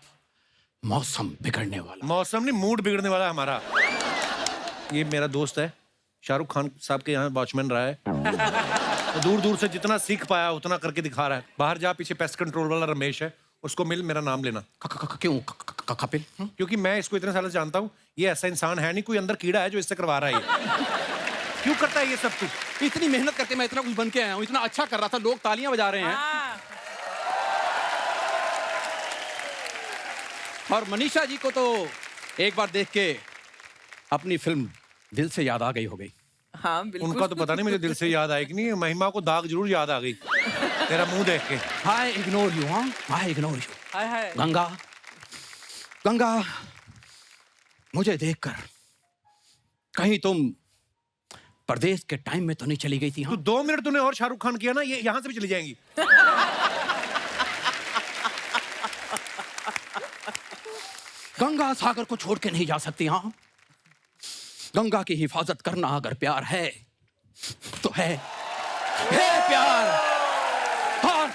मौसम बिगड़ने वाला। मौसम नहीं, मूड बिगड़ने वाला है हमारा। ये मेरा दोस्त है, शाहरुख खान साहब के यहाँ वॉचमैन रहा है। तो दूर दूर से जितना सीख पाया उतना करके दिखा रहा है। बाहर जा, पीछे पेस्ट कंट्रोल वाला रमेश है, उसको मिल, मेरा नाम लेना। क्यों कपिल? क्योंकि मैं इसको इतने सालों से जानता हूँ, ये ऐसा इंसान है नहीं, कोई अंदर कीड़ा है जो इससे करवा रहा है ये। क्यों करता है ये सब तू? इतनी मेहनत करके मैं इतना कुछ बन के आया हूँ, इतना अच्छा कर रहा था, लोग तालियां बजा रहे हैं। हाँ। और मनीषा जी को तो एक बार देख के अपनी फिल्म दिल से याद आ गई हो गई। हाँ, बिल्कुल। उनका तो पता नहीं मुझे दिल से याद आई कि नहीं, महिमा को दाग जरूर याद आ गई तेरा मुंह देख के। आई इग्नोर यू, हाँ, आई इग्नोर यू। हाय हाय। गंगा, मुझे देखकर कहीं तुम परदेश के टाइम में तो नहीं चली गई थी? तू हाँ, 2 मिनट तूने और शाहरुख खान किया ना, ये यहाँ से भी चली जाएंगी। गंगा सागर को छोड़ के नहीं जा सकती। हाँ, गंगा की हिफाजत करना अगर प्यार है तो है प्यार। और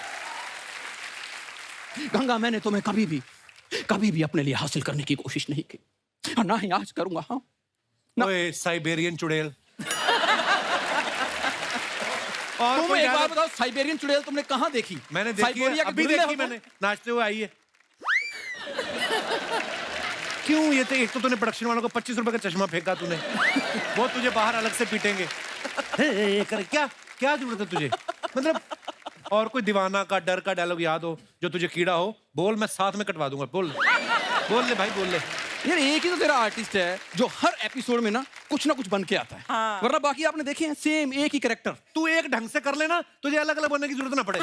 गंगा, मैंने तुम्हें कभी भी अपने लिए हासिल करने की कोशिश नहीं की, और ना ही आज करूंगा। हाँ, ओए साइबेरियन चुड़ैल। और तुम कोई एक याद बात है? बताओ, साइबेरियन चुड़ैल तुमने कहाँ देखी? मैंने देखी है, साइबेरिया के अभी गुरिल्ले देखी होते हैं? मैंने, नाचते हुए आई है। क्यों? ये तो एक तो तूने प्रोडक्शन वालों को 25 रुपए का चश्मा फेंका तूने, वो तुझे बाहर अलग से पीटेंगे। क्या क्या जरूरत है तुझे? मतलब और कोई दीवाना का डर का डायलॉग याद हो जो तुझे कीड़ा हो, बोल, मैं साथ में कटवा दूंगा। बोल बोल ले भाई, बोल ले। यार एक ही तो तेरा आर्टिस्ट है जो हर एपिसोड में ना कुछ बन के आता है। हाँ। वरना बाकी आपने देखे हैं सेम एक ही कैरेक्टर। तू एक ढंग से कर लेना, तुझे अलग अलग बनने की जरूरत ना पड़े।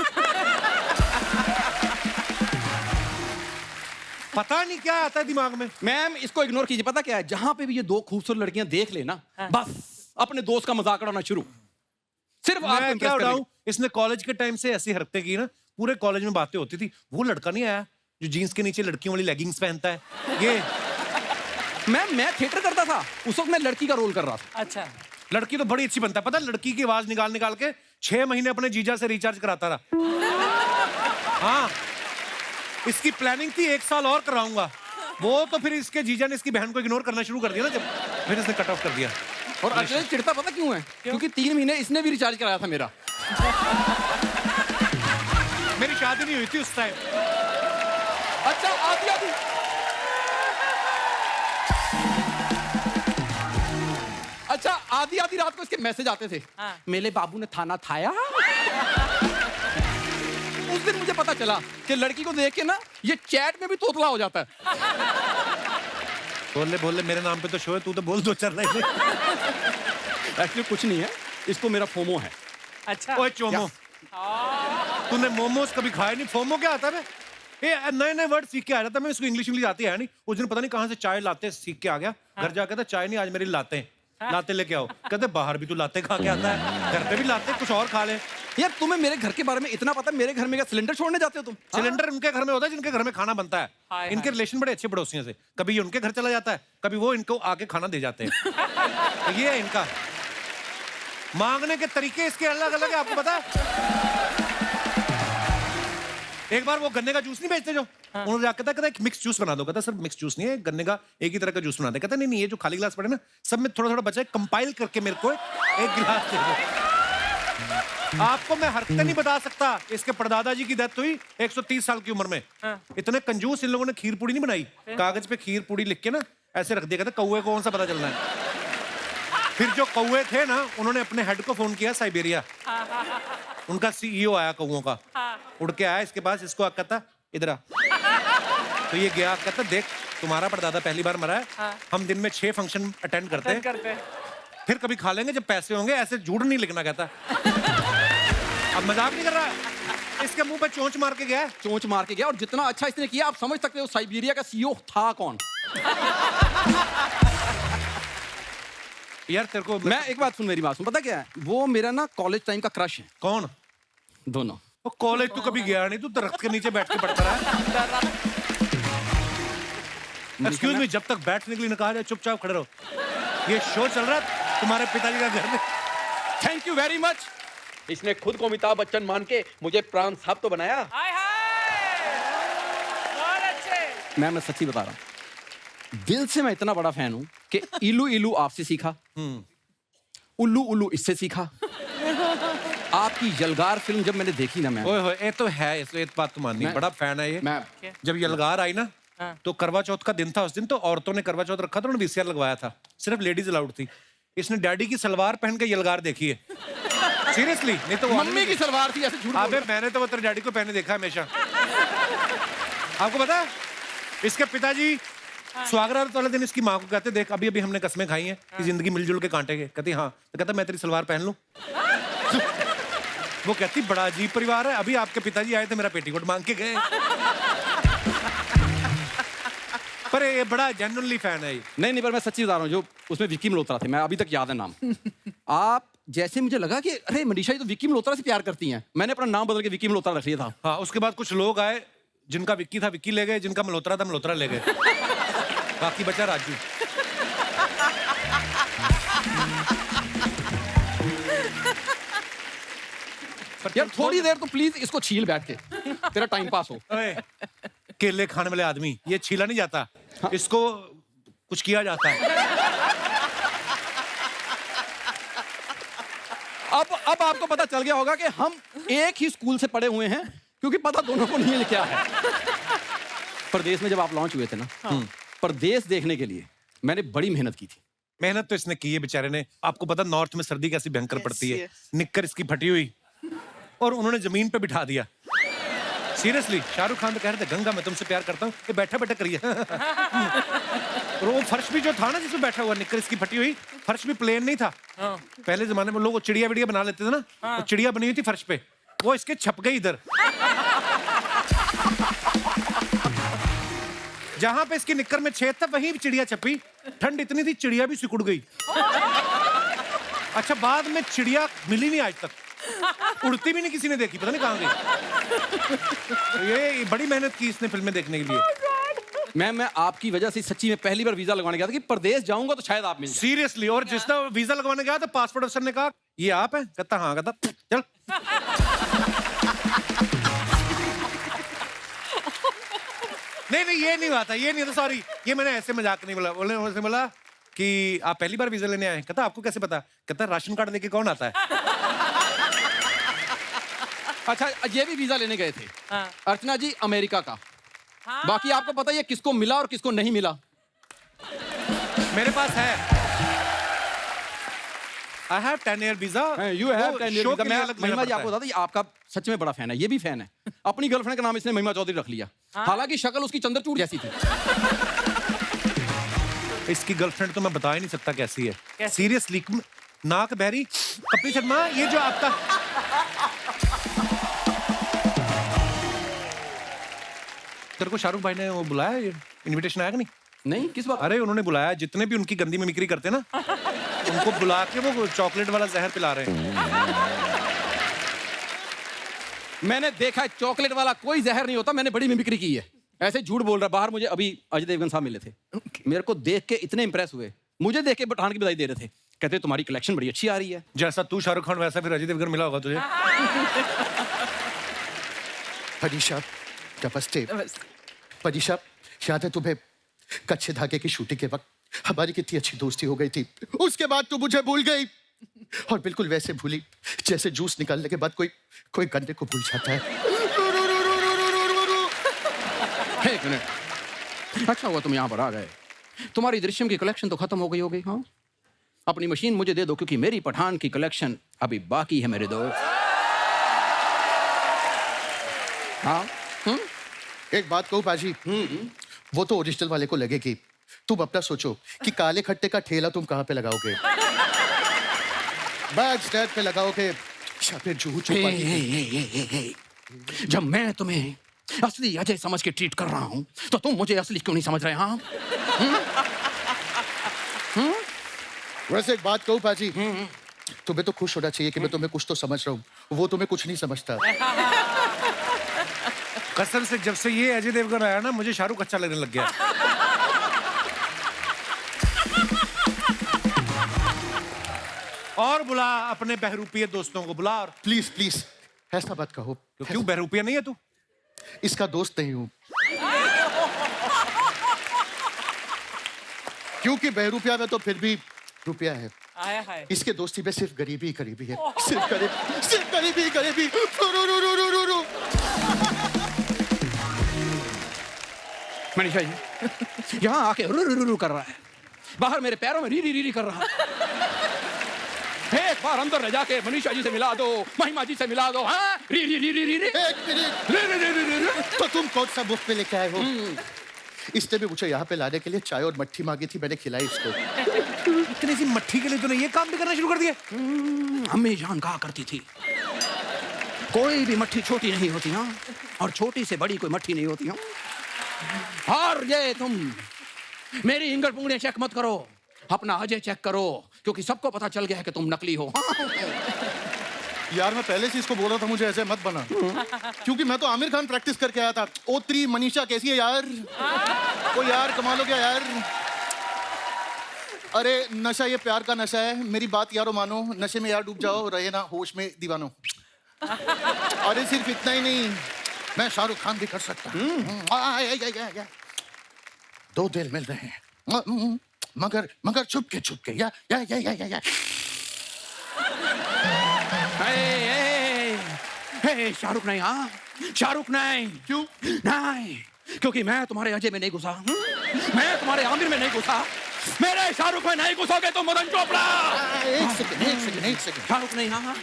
पता नहीं क्या आता है दिमाग में। मैम इसको इग्नोर कीजिए, पता क्या है, जहां पे भी ये दो खूबसूरत लड़कियां देख लेना, बस अपने दोस्त का मजाक उड़ाना शुरू, सिर्फ आपको मैं impress क्या करने उड़ाऊं? के- इसने कॉलेज के टाइम से ऐसी हरकतें की ना, पूरे कॉलेज में बातें होती थी। वो लड़का नहीं आया जो जीन्स के नीचे लड़कियों वाली लेगिंग्स पहनता है, ये। मैम मैं थिएटर करता था, उस वक्त मैं लड़की का रोल कर रहा था। अच्छा। लड़की तो बड़ी अच्छी बनता है, पता है? लड़की की आवाज निकाल के 6 महीने अपने जीजा से रिचार्ज कराता रहा। हाँ, इसकी प्लानिंग थी 1 साल और कराऊंगा, वो तो फिर इसके जीजा ने इसकी बहन को इग्नोर करना शुरू कर दिया ना, जब फिर इसने कट ऑफ कर दिया। और अजय चिढ़ता पता क्यों है? क्योंकि 3 महीने इसने भी रिचार्ज कराया था मेरा। मेरी शादी नहीं हुई थी उस टाइम। अच्छा आधी अच्छा आधी रात को इसके मैसेज आते थे। हाँ। मेरे बाबू ने थाना थाया। उस दिन मुझे पता चला कि लड़की को देख के ना ये चैट में भी तोतला हो जाता है। बोल ले, मेरे नाम पे तो शो है, तू तो बोल दो, चल रहा है। एक्चुअली कुछ नहीं है, इसको मेरा फोमो है। अच्छा। ओए चोमो, तूने मोमोज कभी खाए नहीं? फोमो क्या आता है? ये नए वर्ड सीख के आ जाता है। मैं इसको इंग्लिश आती है नहीं। उस दिन पता नहीं कहाँ से चाय लाते सीख के आ गया। घर जाकर कहता चाय नहीं, आज मेरी लाते हैं। लाते लेके आओ। कहते बाहर भी तू लाते खा के आता है, घर पे भी लाते, कुछ और खा ले। यार तुम्हें मेरे घर के बारे में इतना पता है? मेरे घर में क्या सिलेंडर छोड़ने जाते हो तुम? सिलेंडर उनके घर में होता है जिनके घर में खाना बनता है। हाय, इनके रिलेशन बड़े अच्छे पड़ोसियों से, कभी ये उनके घर चला जाता है, कभी वो इनको आके खाना दे जाते हैं। तो ये है इनका मांगने के तरीके, इसके अलग अलग है, आपको पता है? एक बार वो गन्ने का जूस नहीं बेचते जो, उन्होंने जाकर कहता एक मिक्स जूस बना दो। कहता सर मिक्स जूस नहीं है, गन्ने का एक ही तरह का जूस बना दे। कहता नहीं, ये जो खाली गिलास पड़े ना, सब में थोड़ा थोड़ा बचा है, कंपाइल करके मेरे को एक गिलास दे दो। आपको मैं हरकतें नहीं बता सकता। इसके परदादा जी की डेथ हुई 130 साल की उम्र में। इतने कंजूस इन लोगों ने खीर पूड़ी नहीं बनाई, कागज पे खीर पूड़ी लिख के ना ऐसे रख दिया। कहते कौवे को कौन सा पता चलना है? फिर जो कौवे थे ना, उन्होंने अपने हेड को फोन किया साइबेरिया। उनका सीईओ आया कौवों का, उड़ के आया इसके पास, इसको कहता इधर आ। तो ये गया, कहता देख तुम्हारा परदादा पहली बार मरा है, हम दिन में 6 फंक्शन अटेंड करते हैं, फिर कभी खा लेंगे जब पैसे होंगे, ऐसे झूठ नहीं लिखना। कहता अब मजाक नहीं कर रहा है। इसके मुंह पे चोंच मार के गया। चोंच मार के गया, और जितना अच्छा इसने किया आप समझ सकते हो साइबेरिया का सीईओ था कौन। यार तेरे को मैं एक बात सुन, मेरी बात सुन, पता क्या है, वो मेरा ना कॉलेज टाइम का क्रश है। कौन? दोनों। वो कॉलेज तू कभी गया नहीं, तू दरख्त के नीचे बैठ के पढ़ता रहा। एक्सक्यूज मी, जब तक बैठने के लिए न कहा जाए चुपचाप खड़े रहो। ये शो चल रहा है तुम्हारे पिताजी का घर में। Thank you very much. इसने खुद को अमिताभ बच्चन मान के मुझे प्राण साहब तो बनाया। हाय हाय, बहुत अच्छे। मैं सच्ची बता रहा हूँ, दिल से मैं इतना बड़ा फैन हूं कि इलू इलू आपसे सीखा, उल्लू उल्लू इससे सीखा। आपकी यलगार फिल्म जब मैंने देखी ना, मैं ओए होए, ये तो है, इस बात तो माननी, मैं- बड़ा फैन है ये। मैं जब यलगार आई ना, तो करवा चौथ का दिन था उस दिन, तो औरतों ने करवा चौथ रखा था, उन्होंने वीसीआर लगवाया था, सिर्फ लेडीज अलाउड थी। इसने डैडी की सलवार पहन के यलगार देखी है, सीरियसली। नहीं तो वो मम्मी की सलवार थी, ऐसे झूठ बोल अबे मैंने तो वो तेरे डैडी को पहने देखा हमेशा। आपको पता है, इसके पिताजी स्वागरात वाले दिन इसकी माँ को कहते देख अभी अभी हमने कसमें खाई हैं कि जिंदगी मिलजुल के काटेंगे। कहती हाँ, तो कहता मैं तेरी सलवार पहन लूं। वो कहती बड़ा अजीब परिवार है, अभी आपके पिताजी आए थे मेरा पेटीकोट मांग के गए। पर ये बड़ा जेन्युइनली फैन है ये। नहीं, पर मैं सच्ची बता रहा हूँ, जो उसमें विक्की मल्होत्रा थे, मैं अभी तक याद है नाम। आप जैसे मुझे लगा कि अरे मनीषा जी तो विक्की मल्होत्रा से प्यार करती हैं, मैंने अपना नाम बदल के विक्की मल्होत्रा रख लिया था। हाँ, उसके बाद कुछ लोग आए जिनका विक्की था विक्की ले गए, जिनका मल्होत्रा था मल्होत्रा ले गए, बाकी बचा राजू। यार थोड़ी देर तो प्लीज इसको छील बैठ के, तेरा टाइम पास हो। ओए, केले खाने वाले आदमी, ये छीला नहीं जाता, इसको कुछ किया जाता है। अब आपको पता चल गया होगा कि हम एक ही स्कूल से पढ़े हुए हैं, क्योंकि पता दोनों को नहीं है ये क्या है। परदेश में जब आप लॉन्च हुए थे ना, परदेश देखने के लिए मैंने बड़ी मेहनत की थी। मेहनत तो इसने की है बेचारे ने। आपको पता नॉर्थ में सर्दी कैसी भयंकर पड़ती है, yes. निक्कर इसकी फटी हुई और उन्होंने जमीन पे बिठा दिया। सीरियसली, शाहरुख खान तो कह रहे थे गंगा मैं तुमसे प्यार करता हूँ, ये बैठा बैठा करिए। और वो फर्श भी जो था ना जिसमें बैठा हुआ, निक्कर इसकी फटी हुई, फर्श भी प्लेन नहीं था। पहले जमाने में लोग वो चिड़िया विड़िया बना लेते थे ना, वो चिड़िया बनी हुई थी फर्श पे, वो इसके छप गई इधर। जहां पे इसकी निक्कर में छेद था वहीं चिड़िया छपी। ठंड इतनी थी चिड़िया भी सिकुड़ गई। अच्छा, बाद में चिड़िया मिली नहीं आज तक, उड़ती भी नहीं किसी ने देखी, पता नहीं कहां गई। ये बड़ी मेहनत की इसने फिल्में देखने के लिए। मैं आपकी वजह से सच्ची में पहली बार वीजा लगवाने गया था कि परदेश जाऊंगा तो शायद आप मिल जाए। सीरियसली, और जिस तरह वीजा लगवाने गया तो पासपोर्ट अफसर ने कहा ये आप हैं? कहता हाँ। कहता चल। नहीं ये नहीं हुआ था, ये नहीं था, सॉरी, ये मैंने ऐसे मजाक नहीं बोला। बोले बोला कि आप पहली बार वीजा लेने आए? कहता आपको कैसे पता? कहता राशन कार्ड लेके कौन आता है? अच्छा, ये भी वीजा लेने गए थे अर्चना जी, अमेरिका का। बाकी आपको पता है किसको मिला और किसको नहीं मिला? मेरे पास है, I have 10-year visa. You have 10 years show visa। के लिए अलग लेना महिमा जी पड़ता आपको है। बता दें, ये आपका सच में बड़ा फैन है, ये भी फैन है। अपनी गर्लफ्रेंड का नाम इसने महिमा चौधरी रख लिया। हालांकि शक्ल उसकी चंद्रचूड़ जैसी थी। इसकी गर्लफ्रेंड तो मैं बता ही नहीं सकता कैसी है। सीरियसली, नाक बहरी। कपिल शर्मा, ये जो आपका तेरे को शाहरुख भाई ने वो बुलाया, इनविटेशन आया कि नहीं? नहीं, किस बात? अरे उन्होंने बुलाया, जितने भी उनकी गंदी मिमिक्री करते ना उनको बुला के वो चॉकलेट वाला जहर पिला रहे हैं। मैंने देखा है चॉकलेट वाला कोई जहर नहीं होता, मैंने बड़ी मिमिक्री की है। ऐसे झूठ बोल रहा। बाहर मुझे अभी अजय देवगन साहब मिले थे, मेरे को देख के इतने इंप्रेस हुए, मुझे देख के पठान की बधाई दे रहे थे। कहते तुम्हारी कलेक्शन बड़ी अच्छी आ रही है। जैसा तू शाहरुख खान वैसा फिर अजय देवगन मिला होगा तुझे। परीक्षा नमस्ते। परीक्षा, याद है तुम्हें कच्चे धागे की शूटिंग के वक्त हमारी कितनी अच्छी दोस्ती हो गई थी? उसके बाद तू मुझे भूल गई, और बिल्कुल वैसे भूली जैसे जूस निकालने के बाद कोई गन्ने को भूल जाता है। एक मिनट, अच्छा हुआ तुम यहाँ पर आ गए। तुम्हारी दृश्यम की कलेक्शन तो खत्म हो गई होगी। हाँ, अपनी मशीन मुझे दे दो, क्योंकि मेरी पठान की कलेक्शन अभी बाकी है मेरे दोस्त। हाँ, एक बात कहूँ पाजी, वो तो ओरिजिनल वाले को लगेगी। तुम अपना सोचो कि काले खट्टे का ठेला तुम कहाँ पे लगाओगे? बैक स्टैंड पे लगाओगे या फिर जूहू चौपाटी? जब मैं तुम्हें असली अजय समझ के ट्रीट कर रहा हूँ तो तुम मुझे असली क्यों नहीं समझ रहे? हाँ, वैसे एक बात कहूँ पाजी, तुम्हें तो खुश होना चाहिए कि मैं तुम्हें कुछ तो समझ रहा हूँ, वो तुम्हें कुछ नहीं समझता। कसम से जब से ये अजय देवगन आया ना, मुझे शाहरुख अच्छा लगने लग गया। और बुला अपने बहरूपिये दोस्तों को, बुला। और प्लीज प्लीज ऐसा मत कहो। क्यों बहरूपिया नहीं है तू? इसका दोस्त नहीं हूं, क्योंकि बहरूपिया में तो फिर भी रुपया है। आया है। इसके दोस्ती में सिर्फ गरीबी ही गरीबी है, सिर्फ गरीबी ही गरीबी। रू। मनीषा जी यहाँ आके रू कर रहा है, बाहर मेरे पैरों में री कर रहा है। एक बार अंदर ले जाके मनीषा जी से मिला दो, महिमा जी से मिला दो। हाँ, री। एक मिनट, तो तुम कौन सा मुफ्त में लेके आए हो? इसने भी मुझे यहाँ पे लाने के लिए चाय और मट्ठी मांगी थी, मैंने खिलाई इसको। इतनी सी मट्ठी के लिए तूने ये काम भी करना शुरू कर दिया? अम्मी जान कहा करती थी, कोई भी मट्ठी छोटी नहीं होती। हाँ, और छोटी से बड़ी कोई मट्ठी नहीं होती। हाँ, और ये तुम मेरी इंगल पुंगलियां चेक मत करो, अपना अजय चेक करो, क्योंकि सबको पता चल गया है कि तुम नकली हो। यार मैं पहले से इसको बोल रहा था मुझे ऐसे मत बना, क्योंकि मैं तो आमिर खान प्रैक्टिस करके आया था। ओ3 मनीषा कैसी है यार? ओ यार कमाल हो गया यार। अरे नशा ये प्यार का नशा है, मेरी बात यारो मानो, नशे में यार डूब जाओ, रहे ना होश में दीवानो। अरे सिर्फ इतना ही नहीं, मैं शाहरुख खान भी कर सकता हूँ। 2 दिल मिल रहे हैं, मगर छुप के या। हे शाहरुख नहीं, हाँ शाहरुख नहीं। क्यों? नहीं, क्योंकि मैं तुम्हारे अजय में नहीं घुसा, मैं तुम्हारे आमिर में नहीं घुसा, मेरे शाहरुख में नहीं घुसोगे तुम मदन चोपड़ा। एक सेकंड। शाहरुख नहीं, हाँ हाँ।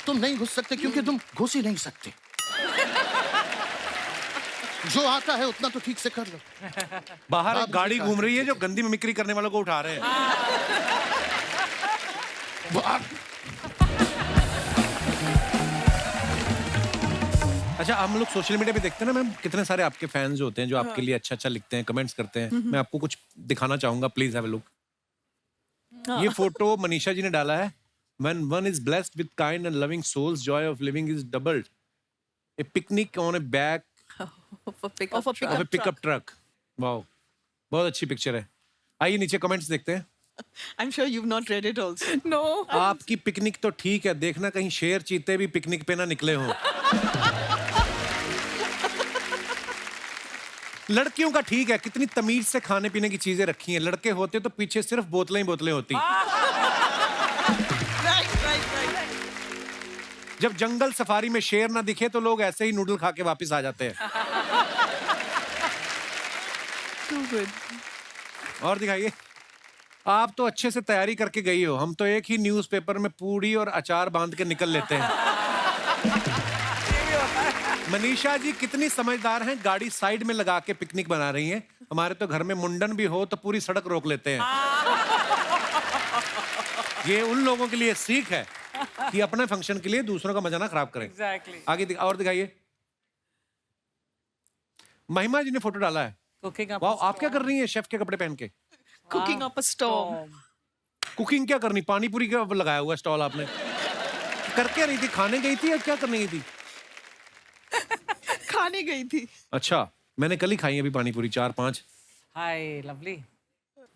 तुम नहीं घुस सकते क्योंकि तुम घुस ही नहीं सकते। जो आता है उतना तो ठीक से कर लो। बाहर एक आप गाड़ी मुझे घूम रही है कहा जो गंदी मिमिक्री करने वालों को उठा रहे हैं। अच्छा, हम लोग सोशल मीडिया पे देखते हैं ना मैम, कितने सारे आपके फैंस होते हैं जो आपके लिए अच्छा अच्छा लिखते हैं, कमेंट्स करते हैं। मैं आपको कुछ दिखाना चाहूंगा, प्लीज हैव अ लुक। ये फोटो मनीषा जी ने डाला है। When one is blessed with kind and loving souls, joy of living is doubled. A picnic on a back of a pickup Of a truck. of a pickup truck. Wow, बहुत अच्छी पिक्चर है। आइए नीचे कमेंट्स देखते हैं। I'm sure you've not read it also. No. आपकी पिकनिक तो ठीक है, देखना कहीं शेर चीते भी पिकनिक पे ना निकले हों। लड़कियों का ठीक है, कितनी तमीज से खाने पीने की चीजें रखी हैं। लड़के होते तो पीछे सिर्फ बोतलें ही बोतलें होती। Right. जब जंगल सफारी में शेर ना दिखे तो लोग ऐसे ही नूडल खा के वापस आ जाते हैं। Too good. और दिखाइए। आप तो अच्छे से तैयारी करके गई हो, हम तो एक ही न्यूज़पेपर में पूड़ी और अचार बांध के निकल लेते हैं। मनीषा जी कितनी समझदार हैं, गाड़ी साइड में लगा के पिकनिक बना रही हैं। हमारे तो घर में मुंडन भी हो तो पूरी सड़क रोक लेते हैं। ये उन लोगों के लिए सीख है कि अपने फंक्शन के लिए दूसरों का मजा ना खराब करें। Exactly. आगे और दिखाइए। महिमा जी ने फोटो डाला है। Cooking up. वाह, आप क्या कर रही हैं शेफ के कपड़े पहन के? Cooking up a storm. Cooking क्या करनी? पानी पूरी का लगाया हुआ स्टॉल आपने। करके रही थी, खाने गई थी या क्या करने गई थी? खाने गई थी। अच्छा, मैंने कल ही खाई है अभी पानी पूरी 4-5। Hi, lovely.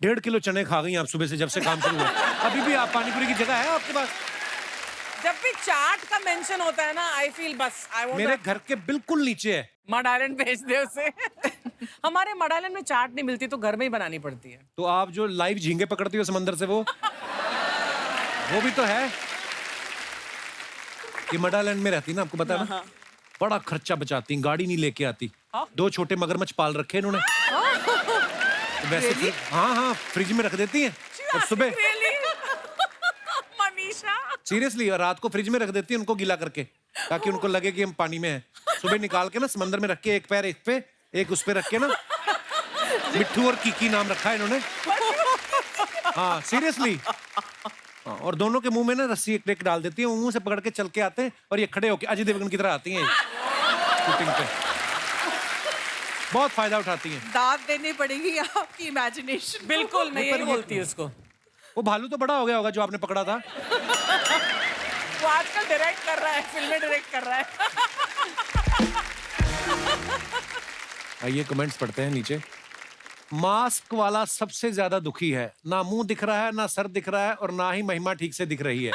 1.5 किलो चने खा गई आप सुबह से, जब से काम शुरू हुआ। अभी भी आप पानी पूरी की जगह है आपके पास? जब भी चाट का मेंशन होता है ना, I feel बस I want मेरे घर के बिल्कुल नीचे है। मड आइलैंड भेज दे उसे। हमारे मड आइलैंड में चाट नहीं मिलती तो घर में ही बनानी पड़ती है। तो आप जो लाइव झींगे पकड़ती हो समंदर से, वो भी तो है। ये मडालैंड में रहती ना, आपको पता है ना? बड़ा खर्चा बचाती, गाड़ी नहीं लेके आती। 2 छोटे मगरमच्छ पाल रखे इन्होंने। वैसे हाँ, फ्रिज में रख देती हैं और सुबह मनीषा सीरियसली, और रात को फ्रिज में रख देती है उनको गीला करके, ताकि उनको लगे कि हम पानी में हैं। सुबह निकाल के ना समंदर में रख के, एक पैर एक पे एक उस पे रख के ना, मिट्ठू और कीकी नाम रखा है इन्होंने। हाँ सीरियसली। और दोनों के मुंह में ना रस्सी एक डाल देती है, मुंह से पकड़ के चल के आते हैं और ये खड़े होके अजय देवगन की तरह आती हैं शूटिंग पे। बहुत फायदा उठाती हैं। दाद देनी पड़ेगी आपकी इमेजिनेशन। बिल्कुल, मैं यही बोलती हूँ उसको। वो भालू तो बड़ा हो गया होगा जो आपने पकड़ा था। वो आजकल डायरेक्ट कर रहा है, फिल्में डायरेक्ट कर रहा है। आइए कमेंट्स पढ़ते हैं नीचे। मास्क वाला सबसे ज्यादा दुखी है, ना मुंह दिख रहा है, ना सर दिख रहा है और ना ही महिमा ठीक से दिख रही है।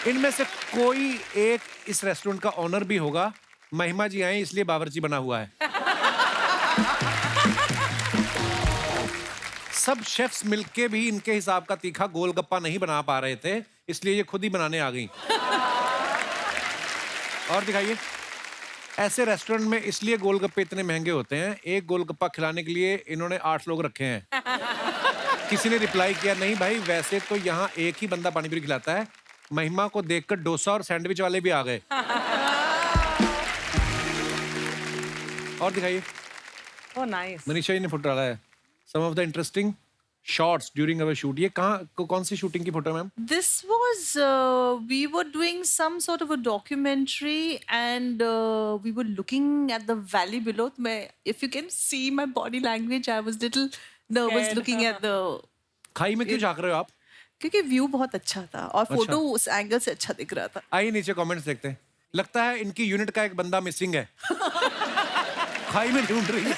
इनमें से कोई एक इस रेस्टोरेंट का ऑनर भी होगा। महिमा जी आए इसलिए बावर्ची बना हुआ है। सब शेफ्स मिलके भी इनके हिसाब का तीखा गोलगप्पा नहीं बना पा रहे थे, इसलिए ये खुद ही बनाने आ गई। और दिखाइए। ऐसे रेस्टोरेंट में इसलिए गोलगप्पे इतने महंगे होते हैं, एक गोलगप्पा खिलाने के लिए इन्होंने 8 लोग रखे हैं। किसी ने रिप्लाई किया, नहीं भाई वैसे तो यहाँ एक ही बंदा पानी पूरी खिलाता है। महिमा को देखकर डोसा और सैंडविच वाले भी आ गए। और दिखाइए। Oh, nice. मनीषा जी ने फोटो डाला है। Some of the interesting shots during our shoot. ये कौन सी शूटिंग की फोटो है ma'am? This was we were doing some sort of a documentary and we were looking at the valley below. If you can see my body language, I was little nervous looking at the. खाई में क्यों झांक रहे हो आप? क्योंकि व्यू बहुत अच्छा था और फोटो उस एंगल से अच्छा दिख रहा था। आइए नीचे कमेंट्स देखते हैं। लगता है इनकी यूनिट का एक बंदा मिसिंग है। खाई में ढूंढ रही है।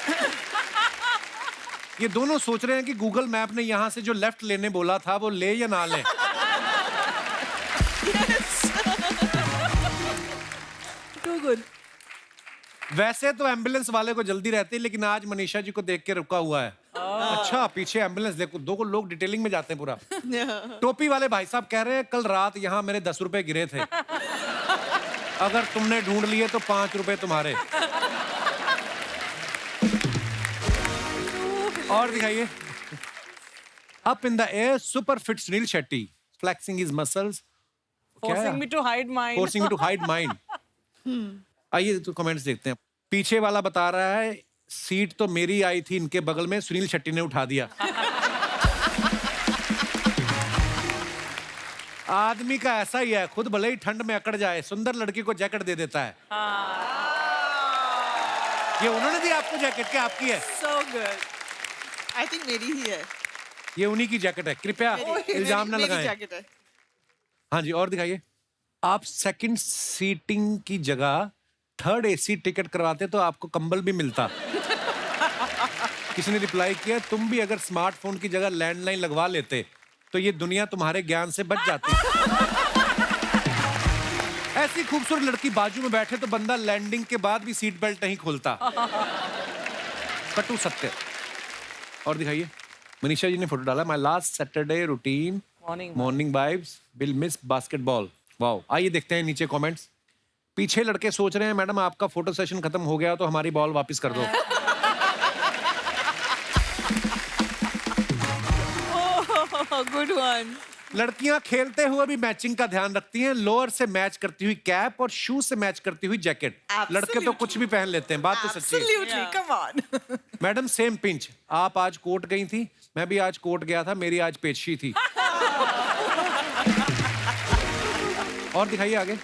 ये दोनों सोच रहे हैं कि गूगल मैप ने यहाँ से जो लेफ्ट लेने बोला था वो ले या ना ले। गुड। वैसे तो एम्बुलेंस वाले को जल्दी रहती है, लेकिन आज मनीषा जी को देख के रुका हुआ है। अच्छा, पीछे एम्बुलेंस देखो, दो को लोग डिटेलिंग में जाते हैं पूरा। टोपी वाले भाई साहब कह रहे हैं कल रात यहाँ मेरे 10 रुपए गिरे थे, अगर तुमने ढूंढ लिए तो 5 रुपए तुम्हारे। और दिखाइए। Up in the air super fit Sunil Shetty flexing his muscles, Forcing me to hide mine. Forcing me to hide mind. आइए तो कमेंट्स देखते हैं। पीछे वाला बता रहा है सीट तो मेरी आई थी इनके बगल में, सुनील शेट्टी ने उठा दिया। आदमी का ऐसा ही है, खुद भले ही ठंड में अकड़ जाए, सुंदर लड़की को जैकेट दे देता है। ये उन्होंने दी आपको जैकेट, क्या आपकी है? So good. I think मेरी ही है। ये उन्हीं की जैकेट है, कृपया इल्जाम ना मेरी लगाएं। जैकेट है। हाँ जी, और दिखाइए। आप सेकंड सीटिंग की जगह थर्ड एसी टिकट करवाते तो आपको कंबल भी मिलता। किसी ने रिप्लाई किया, तुम भी अगर स्मार्टफोन की जगह लैंडलाइन लगवा लेते तो ये दुनिया तुम्हारे ज्ञान से बच जाती। ऐसी खूबसूरत लड़की बाजू में बैठे तो बंदा लैंडिंग के बाद भी सीट बेल्ट नहीं खोलता। कटु सत्य। और दिखाइए, मनीषा जी ने फोटो डाला, my last Saturday routine morning vibes will miss basketball. Wow, आइए देखते हैं नीचे कमेंट्स। पीछे लड़के सोच रहे हैं मैडम आपका फोटो सेशन खत्म हो गया तो हमारी बॉल वापस कर दो। Good one. लड़कियां खेलते हुए भी मैचिंग का ध्यान रखती हैं, लोअर से मैच करती हुई कैप और शूज से मैच करती हुई जैकेट। लड़के तो कुछ भी पहन लेते हैं, बात तो सच्ची है। Absolutely, come on. Madam same pinch, आप आज कोर्ट गई थी, मैं भी आज कोर्ट गया था, मेरी आज पेशी थी। और दिखाइए आगे।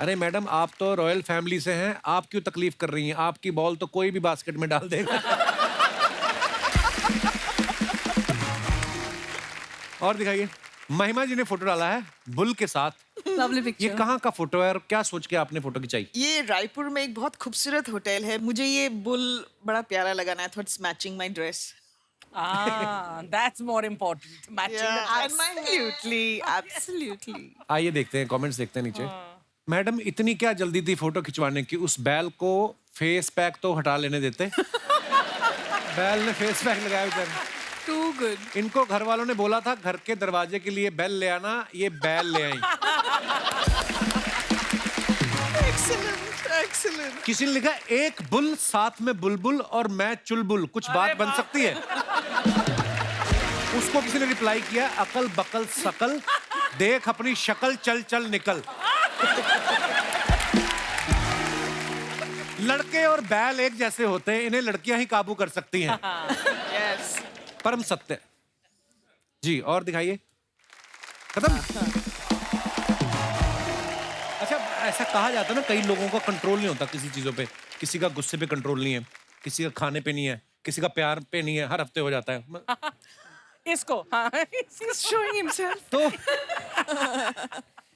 अरे मैडम आप तो रॉयल फैमिली से हैं, आप क्यों तकलीफ कर रही हैं, आपकी बॉल तो कोई भी बास्केट में डाल देगा। और दिखाइए, महिमा जी ने फोटो डाला है बुल के साथ। लवली ये पिक्चर। कहाँ का फोटो है और क्या सोच के आपने फोटो खिंचाई? ये रायपुर में एक बहुत खूबसूरत होटल है, मुझे ये बुल बड़ा प्यारा लगा ना, I thought it's matching my dress. That's more important. Matching the dress. Absolutely, absolutely. आइए देखते हैं कमेंट्स देखते हैं नीचे। मैडम इतनी क्या जल्दी थी फोटो खिंचवाने की, उस बैल को फेस पैक तो हटा लेने देते। बैल ने फेस पैक लगाया बेचारे। Too good. इनको घर वालों ने बोला था घर के दरवाजे के लिए बैल ले आना, ये बैल ले आई। Excellent, excellent. किसी ने लिखा एक बुल साथ में बुलबुल और मैं चुलबुल, कुछ बात बन सकती है? उसको किसी ने रिप्लाई किया, अकल बकल सकल देख अपनी शक्ल चल चल निकल। लड़के और बैल एक जैसे होते हैं, इन्हें लड़कियां ही काबू कर सकती हैं। Yes. परम सत्य जी। और दिखाइए, खत्म। अच्छा, ऐसा कहा जाता है ना, कई लोगों का कंट्रोल नहीं होता किसी चीजों पे, किसी का गुस्से पे कंट्रोल नहीं है, किसी का खाने पे नहीं है, किसी का प्यार पे नहीं है, हर हफ्ते हो जाता है। इसको He's showing himself. तो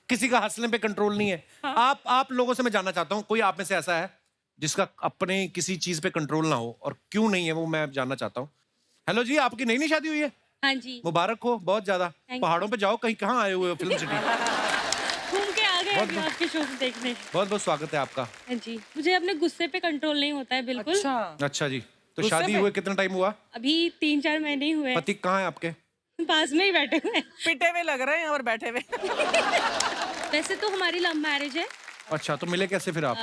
किसी का हंसने पे कंट्रोल नहीं है। आप लोगों से मैं जानना चाहता हूँ, कोई आप में से ऐसा है जिसका अपने किसी चीज पे कंट्रोल ना हो, और क्यों नहीं है वो मैं जानना चाहता हूँ। हेलो जी, आपकी नई शादी हुई है? हाँ जी, मुबारक हो बहुत ज्यादा। you. पहाड़ों पे जाओ, कहीं कहाँ आए हुए हो फिल्म सिटी? घूम के आ गए अभी आपके शो देखने। बहुत बहुत स्वागत है आपका। हाँ जी, मुझे अपने गुस्से पे कंट्रोल नहीं होता है बिल्कुल। अच्छा, अच्छा जी, तो गुस्से शादी में? हुए कितना टाइम हुआ? अभी 3-4 महीने ही हुए। पति कहाँ है आपके? पास में ही बैठे हुए हैं। पिटे हुए लग रहे हैं और बैठे हुए। वैसे तो हमारी लव मैरिज है। अच्छा, तो मिले कैसे फिर आप?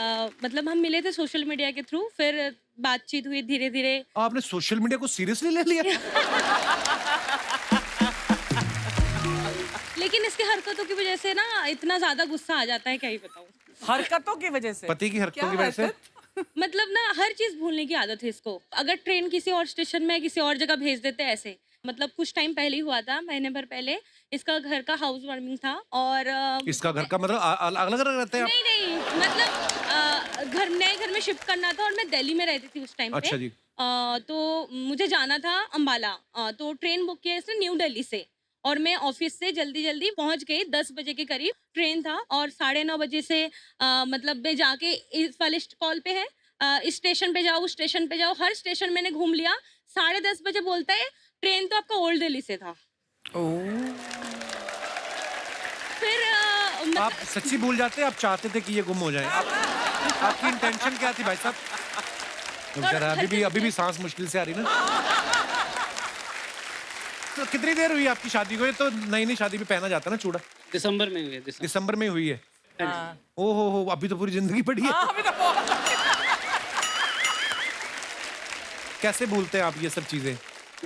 मतलब हम मिले थे सोशल मीडिया के थ्रू, फिर बातचीत हुई धीरे धीरे। आपने सोशल मीडिया को सीरियसली ले लिया? लेकिन इसकी हरकतों की वजह से ना इतना ज्यादा गुस्सा आ जाता है, क्या ही बताऊं। हरकतों की वजह से? पति की हरकतों की वजह से? मतलब ना हर चीज भूलने की आदत है इसको। अगर ट्रेन किसी और स्टेशन में किसी और जगह भेज देते हैं ऐसे। मतलब कुछ टाइम पहले ही हुआ था, महीने भर पहले, इसका घर का हाउस वार्मिंग था और इसका घर का मतलब अलग अलग रहते हैं आप? नहीं मतलब घर नए घर में शिफ्ट करना था और मैं दिल्ली में रहती थी उस टाइम पे। अच्छा जी। तो मुझे जाना था अंबाला, तो ट्रेन बुक किया इसने न्यू दिल्ली से, और मैं ऑफिस से जल्दी जल्दी पहुंच गई। 10 बजे के करीब ट्रेन था और 9:30 बजे से मतलब मैं जाके इस वाले कॉल पे है, इस स्टेशन पे जाओ, उस स्टेशन पे जाओ, हर स्टेशन मैंने घूम लिया। 10:30 बजे बोलता है ट्रेन तो आपका ओल्ड दिल्ली से था। फिर आप सच्ची भूल जाते हैं, आप चाहते थे कि ये गुम हो जाए? आपकी इंटेंशन क्या थी भाई साहब? बेचारा अभी भी सांस मुश्किल से आ रही ना। तो कितनी देर हुई आपकी शादी को? ये तो नई शादी में पहना जाता है ना चूड़ा। दिसंबर में हुई है, दिसंबर में हुई है। हाँ। ओहो, अभी तो पूरी जिंदगी पड़ी है। हाँ, अभी तो बहुत कैसे भूलते हैं आप ये सब चीजें?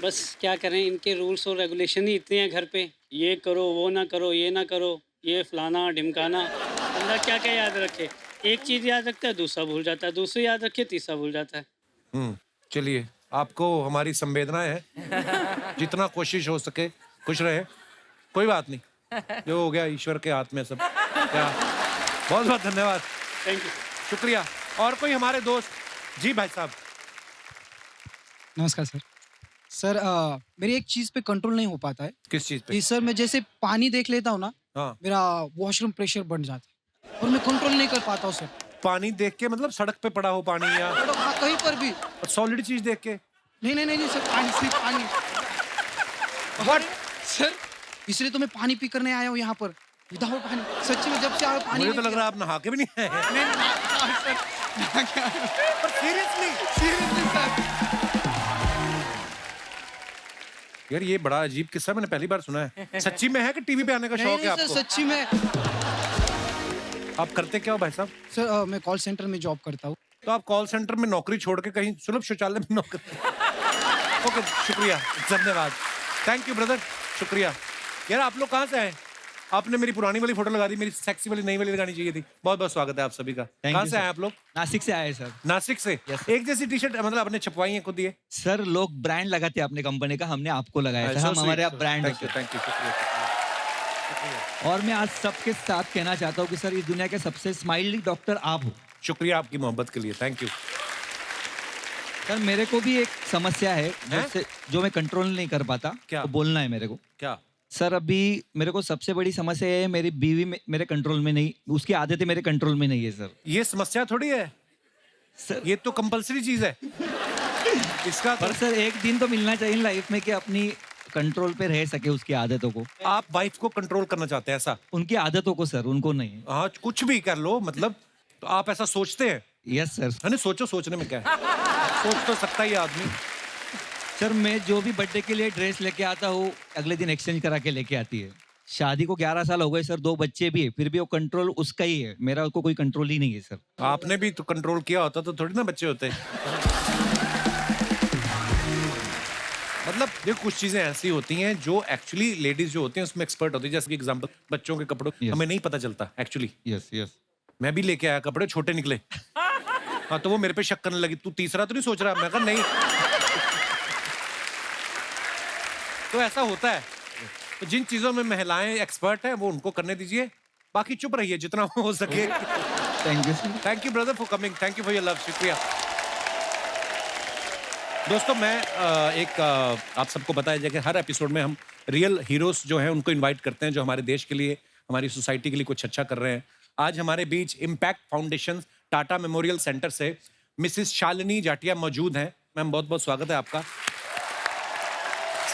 बस क्या करें, इनके रूल्स और रेगुलेशन ही इतने हैं घर पे, ये करो, वो ना करो, ये ना करो, ये फलाना ढिमकाना, बंदा क्या क्या याद रखे। एक चीज याद रखता है, दूसरा भूल जाता है, दूसरी याद रखे, तीसरा भूल जाता है। चलिए, आपको हमारी संवेदनाएं है, जितना कोशिश हो सके खुश रहे, कोई बात नहीं, जो हो गया ईश्वर के हाथ में सब। क्या, बहुत बहुत धन्यवाद, थैंक यू, शुक्रिया। और कोई हमारे दोस्त? जी भाई साहब। नमस्कार सर। सर मेरी एक चीज पे कंट्रोल नहीं हो पाता है। किस चीज पे? कि सर मैं जैसे पानी देख लेता हूँ ना, हाँ। मेरा वॉशरूम प्रेशर बढ़ जाता है और मैं कंट्रोल नहीं कर पाता हूँ सर। पानी देख के मतलब सड़क पे पड़ा हो पानी या हाँ, कहीं पर भी। सॉलिड चीज देख के? नहीं सर, पानी, सिर्फ पानी। What? सर इसलिए तो मैं पानी पी करने आया हूँ यहाँ पर, विदाउट पानी। सच्ची में जब से आया पानी। मुझे तो लग रहा है आप नहा के भी नहीं आए। पर सीरियसली सर। यार ये बड़ा अजीब किस्सा, मैंने पहली बार सुना है। सच्ची में है कि टीवी पे आने का शौक है आपको? सर सच्ची में। आप करते क्या हो भाई साहब? सर मैं कॉल सेंटर में जॉब करता हूँ। तो आप कॉल सेंटर में नौकरी छोड़ के कहीं सुलभ शौचालय में नौकरी? ओके, शुक्रिया, धन्यवाद, थैंक यू ब्रदर, शुक्रिया। यार आप लोग कहाँ से आए? आपने मेरी पुरानी वाली फोटो लगा दी, मेरी सेक्सी वाली नई वाली लगानी चाहिए थी। बहुत बहुत स्वागत है आप सभी का। कहाँ से आए आप लोग? नासिक से आए सर। नासिक से? एक जैसी टी शर्ट मतलब आपने छपवाई है खुद? ये सर लोग ब्रांड लगाते हैं अपने कंपनी का, हमने आपको लगाया था, हम हमारे ब्रांड। थैंक यू, और मैं आज सबके साथ कहना चाहता हूँ कि सर इस दुनिया के सबसे स्माइली डॉक्टर आप हो। शुक्रिया आपकी मोहब्बत के लिए, थैंक यू। सर मेरे को भी एक समस्या है जो मैं कंट्रोल नहीं कर पाता। क्या? तो बोलना है मेरे को। क्या? सर अभी मेरे को सबसे बड़ी समस्या है, मेरी बीवी मेरे कंट्रोल में नहीं, उसकी आदतें मेरे कंट्रोल में नहीं है सर। ये समस्या थोड़ी है सर, ये तो कंपलसरी चीज है इसका। पर सर एक दिन तो मिलना चाहिए लाइफ में कि अपनी कंट्रोल पे रह सके उसकी आदतों को। आप वाइफ को कंट्रोल करना चाहते हैं ऐसा? उनकी आदतों को सर, उनको नहीं। हाँ, कुछ भी कर लो मतलब, तो आप ऐसा सोचते हैं? Yes sir. है ना, सोचो, सोचने में क्या है, सोच तो सकता ही आदमी। सर मैं जो भी बर्थडे के लिए ड्रेस लेके आता हूँ, अगले दिन एक्सचेंज करा के लेके आती है। शादी को 11 साल हो गए सर, 2 बच्चे भी है, फिर भी वो कंट्रोल उसका ही है, मेरा को कोई कंट्रोल ही नहीं है सर। आपने भी तो कंट्रोल किया होता तो थोड़ी ना बच्चे होते। मतलब देखो, कुछ चीजें ऐसी होती हैं जो एक्चुअली लेडीज जो होती हैं उसमें एक्सपर्ट होती है। जैसे कि एग्जांपल, बच्चों के कपड़ों हमें नहीं पता चलता एक्चुअली। Yes yes. मैं भी लेके आया कपड़े, छोटे निकले। हाँ, तो वो मेरे पे शक करने लगी, तू तीसरा तो नहीं सोच रहा? मैं कहा नहीं। तो ऐसा होता है। तो जिन चीजों में महिलाएं एक्सपर्ट हैं वो उनको करने दीजिए, बाकी चुप रहिए जितना हो सके। Thank you. Thank you brother for coming, thank you for your love, शुक्रिया। दोस्तों मैं आप सबको बताया जाए कि हर एपिसोड में हम रियल हीरोज जो हैं उनको इनवाइट करते हैं, जो हमारे देश के लिए, हमारी सोसाइटी के लिए कुछ अच्छा कर रहे हैं। आज हमारे बीच Impact Foundation Tata Memorial Centre से मिसिस शालिनी जाटिया मौजूद हैं। मैम बहुत बहुत स्वागत है आपका।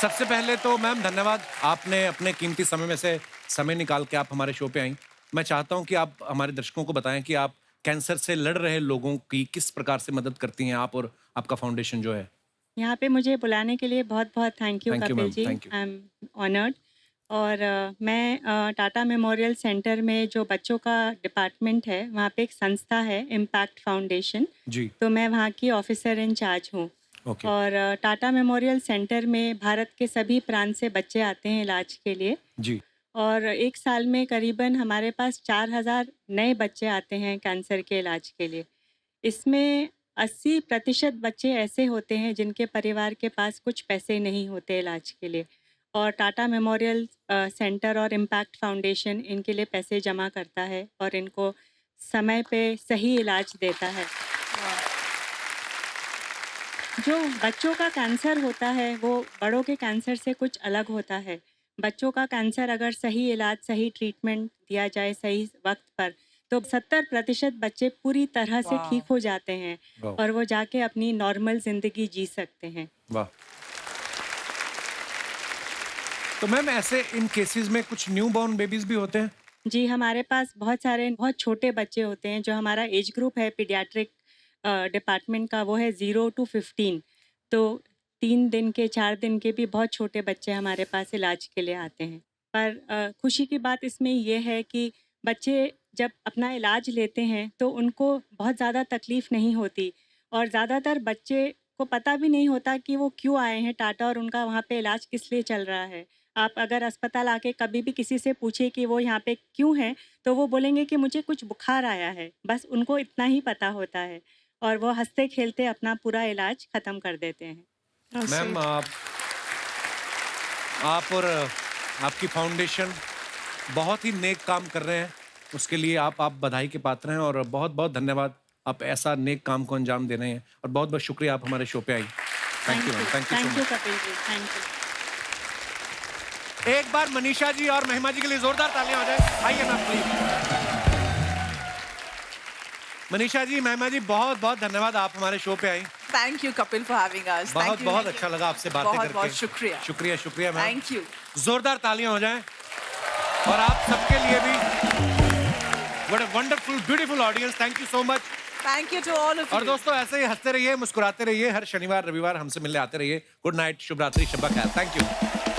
सबसे पहले तो मैम धन्यवाद, आपने अपने कीमती समय में से समय निकाल के आप हमारे शो पे आई। मैं चाहता हूं कि आप हमारे दर्शकों को बताएं कि आप कैंसर से लड़ रहे लोगों की किस प्रकार से मदद करती हैं आप और आपका फाउंडेशन जो है। यहाँ पे मुझे बुलाने के लिए बहुत बहुत thank you Kapil ji, thank you. I am honoured. और मैं टाटा मेमोरियल सेंटर में जो बच्चों का डिपार्टमेंट है वहाँ पे एक संस्था है इम्पैक्ट फाउंडेशन जी। तो मैं वहाँ की ऑफिसर इन चार्ज हूँ। Okay. और टाटा मेमोरियल सेंटर में भारत के सभी प्रांत से बच्चे आते हैं इलाज के लिए जी। और एक साल में करीबन हमारे पास 4000 नए बच्चे आते हैं कैंसर के इलाज के लिए। इसमें 80% बच्चे ऐसे होते हैं जिनके परिवार के पास कुछ पैसे नहीं होते इलाज के लिए, और टाटा मेमोरियल सेंटर और इम्पैक्ट फाउंडेशन इनके लिए पैसे जमा करता है और इनको समय पे सही इलाज देता है। जो बच्चों का कैंसर होता है वो बड़ों के कैंसर से कुछ अलग होता है। बच्चों का कैंसर अगर सही इलाज, सही ट्रीटमेंट दिया जाए सही वक्त पर, तो 70% बच्चे पूरी तरह से ठीक हो जाते हैं और वो जाके अपनी नॉर्मल जिंदगी जी सकते हैं। वाह। तो मैम ऐसे इन केसेस में कुछ न्यू बॉर्न बेबीज भी होते हैं? जी, हमारे पास बहुत सारे बहुत छोटे बच्चे होते हैं, जो हमारा एज ग्रुप है पीडियाट्रिक डिपार्टमेंट का, वो है 0 to 15। तो 3 दिन के, 4 दिन के भी बहुत छोटे बच्चे हमारे पास इलाज के लिए आते हैं। पर खुशी की बात इसमें ये है कि बच्चे जब अपना इलाज लेते हैं, तो उनको बहुत ज़्यादा तकलीफ़ नहीं होती, और ज़्यादातर बच्चे को पता भी नहीं होता कि वो क्यों आए हैं टाटा और उनका वहाँ पे इलाज किस लिए चल रहा है। आप अगर अस्पताल आके कभी भी किसी से पूछे कि वो यहाँ पे क्यों हैं, तो वो बोलेंगे कि मुझे कुछ बुखार आया है, बस उनको इतना ही पता होता है, और वो हंसते खेलते अपना पूरा इलाज ख़त्म कर देते हैं। मैम, आप और आपकी फाउंडेशन बहुत ही नेक काम कर रहे हैं, उसके लिए आप बधाई के पात्र हैं, और बहुत बहुत धन्यवाद, आप ऐसा नेक काम को अंजाम दे रहे हैं, और बहुत बहुत शुक्रिया आप हमारे शो पे आई। Thank you ma'am, thank you so much. Kapil ji, thank you. एक बार मनीषा जी और महिमा जी के लिए जोरदार तालियां हो जाए। आइए मैम प्लीज। मनीषा जी, महिमा जी, बहुत बहुत धन्यवाद, आप हमारे शो पे आई। Thank you Kapil for having us. बहुत बहुत अच्छा लगा आपसे बातें करके। बहुत शुक्रिया। शुक्रिया शुक्रिया मैम। Thank you. जोरदार तालियां हो जाएं। और आप सबके लिए भी what a wonderful beautiful audience, thank you so much. Thank you to all of you. और दोस्तों, ऐसे ही हंसते रहिए, मुस्कुराते रहिए, हर शनिवार रविवार हमसे मिलने आते रहिए। गुड नाइट, शुभ रात्रि, शब्बा खैर। Thank you.